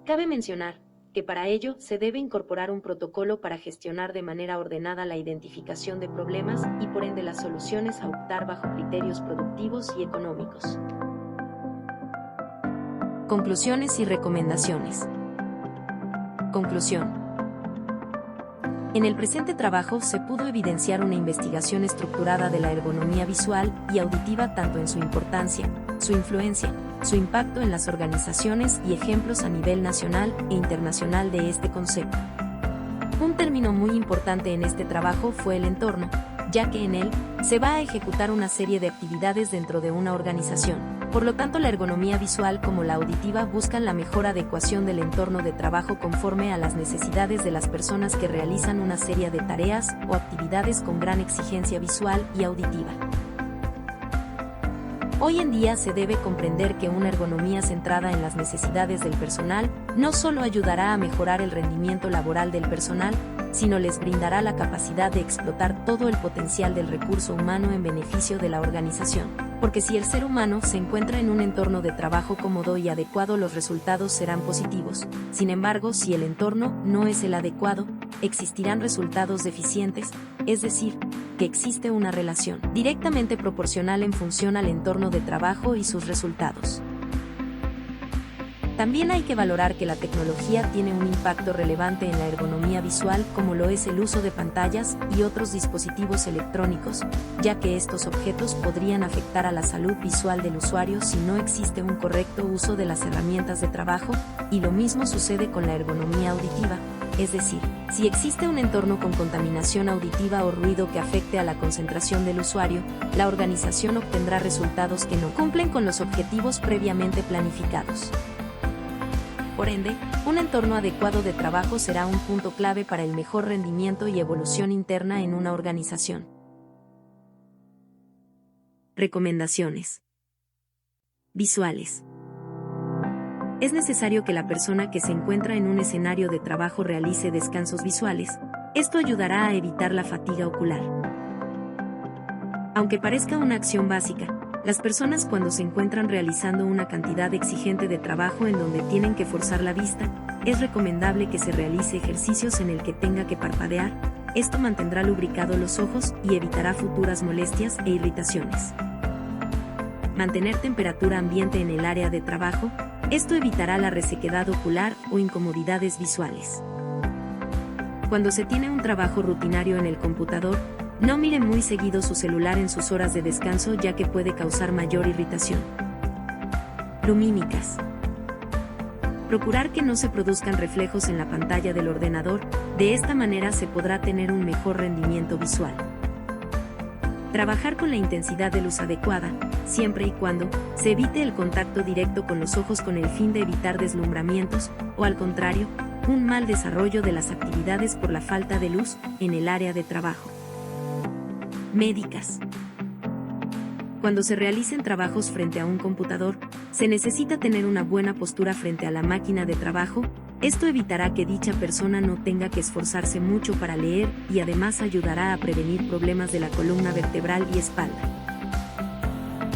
Cabe mencionar que para ello se debe incorporar un protocolo para gestionar de manera ordenada la identificación de problemas y por ende las soluciones a optar bajo criterios productivos y económicos. Conclusiones y recomendaciones. Conclusión. En el presente trabajo se pudo evidenciar una investigación estructurada de la ergonomía visual y auditiva tanto en su importancia, su influencia, su impacto en las organizaciones y ejemplos a nivel nacional e internacional de este concepto. Un término muy importante en este trabajo fue el entorno, ya que en él se va a ejecutar una serie de actividades dentro de una organización. Por lo tanto, la ergonomía visual como la auditiva buscan la mejor adecuación del entorno de trabajo conforme a las necesidades de las personas que realizan una serie de tareas o actividades con gran exigencia visual y auditiva. Hoy en día se debe comprender que una ergonomía centrada en las necesidades del personal no solo ayudará a mejorar el rendimiento laboral del personal, sino les brindará la capacidad de explotar todo el potencial del recurso humano en beneficio de la organización. Porque si el ser humano se encuentra en un entorno de trabajo cómodo y adecuado, los resultados serán positivos. Sin embargo, si el entorno no es el adecuado, existirán resultados deficientes, es decir, que existe una relación directamente proporcional en función al entorno de trabajo y sus resultados. También hay que valorar que la tecnología tiene un impacto relevante en la ergonomía visual, como lo es el uso de pantallas y otros dispositivos electrónicos, ya que estos objetos podrían afectar a la salud visual del usuario si no existe un correcto uso de las herramientas de trabajo, y lo mismo sucede con la ergonomía auditiva, es decir, si existe un entorno con contaminación auditiva o ruido que afecte a la concentración del usuario, la organización obtendrá resultados que no cumplen con los objetivos previamente planificados. Por ende, un entorno adecuado de trabajo será un punto clave para el mejor rendimiento y evolución interna en una organización. Recomendaciones visuales. Es necesario que la persona que se encuentra en un escenario de trabajo realice descansos visuales. Esto ayudará a evitar la fatiga ocular. Aunque parezca una acción básica, las personas cuando se encuentran realizando una cantidad exigente de trabajo en donde tienen que forzar la vista, es recomendable que se realice ejercicios en el que tenga que parpadear. Esto mantendrá lubricados los ojos y evitará futuras molestias e irritaciones. Mantener temperatura ambiente en el área de trabajo. Esto evitará la resequedad ocular o incomodidades visuales. Cuando se tiene un trabajo rutinario en el computador, no mire muy seguido su celular en sus horas de descanso, ya que puede causar mayor irritación. Lumínicas. Procurar que no se produzcan reflejos en la pantalla del ordenador, de esta manera se podrá tener un mejor rendimiento visual. Trabajar con la intensidad de luz adecuada, siempre y cuando se evite el contacto directo con los ojos con el fin de evitar deslumbramientos, o al contrario, un mal desarrollo de las actividades por la falta de luz en el área de trabajo. Médicas. Cuando se realicen trabajos frente a un computador, se necesita tener una buena postura frente a la máquina de trabajo. Esto evitará que dicha persona no tenga que esforzarse mucho para leer y además ayudará a prevenir problemas de la columna vertebral y espalda.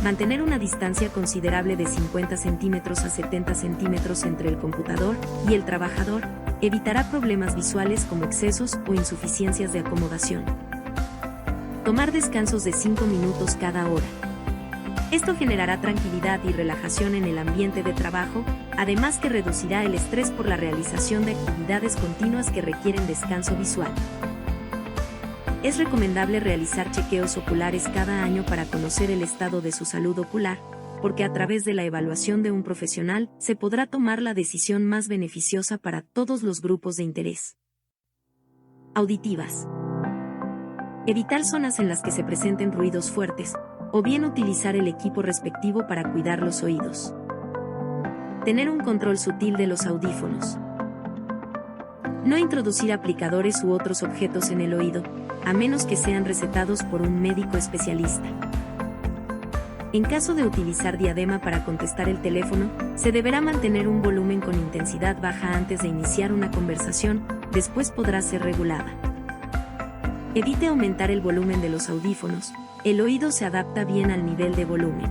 Mantener una distancia considerable de 50 centímetros a 70 centímetros entre el computador y el trabajador evitará problemas visuales como excesos o insuficiencias de acomodación. Tomar descansos de 5 minutos cada hora. Esto generará tranquilidad y relajación en el ambiente de trabajo, además que reducirá el estrés por la realización de actividades continuas que requieren descanso visual. Es recomendable realizar chequeos oculares cada año para conocer el estado de su salud ocular, porque a través de la evaluación de un profesional se podrá tomar la decisión más beneficiosa para todos los grupos de interés. Auditivas. Evitar zonas en las que se presenten ruidos fuertes, o bien utilizar el equipo respectivo para cuidar los oídos. Tener un control sutil de los audífonos. No introducir aplicadores u otros objetos en el oído, a menos que sean recetados por un médico especialista. En caso de utilizar diadema para contestar el teléfono, se deberá mantener un volumen con intensidad baja antes de iniciar una conversación, después podrá ser regulada. Evite aumentar el volumen de los audífonos, el oído se adapta bien al nivel de volumen.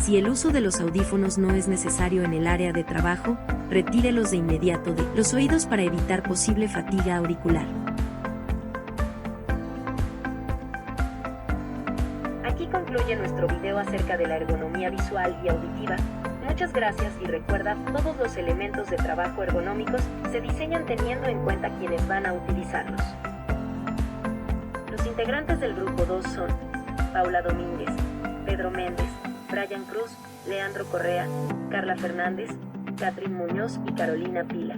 Si el uso de los audífonos no es necesario en el área de trabajo, retírelos de inmediato de los oídos para evitar posible fatiga auricular. Aquí concluye nuestro video acerca de la ergonomía visual y auditiva. Muchas gracias y recuerda, todos los elementos de trabajo ergonómicos se diseñan teniendo en cuenta quienes van a utilizarlos. Los integrantes del grupo 2 son Paula Domínguez, Pedro Méndez, Brian Cruz, Leandro Correa, Carla Fernández, Catherine Muñoz y Carolina Pila.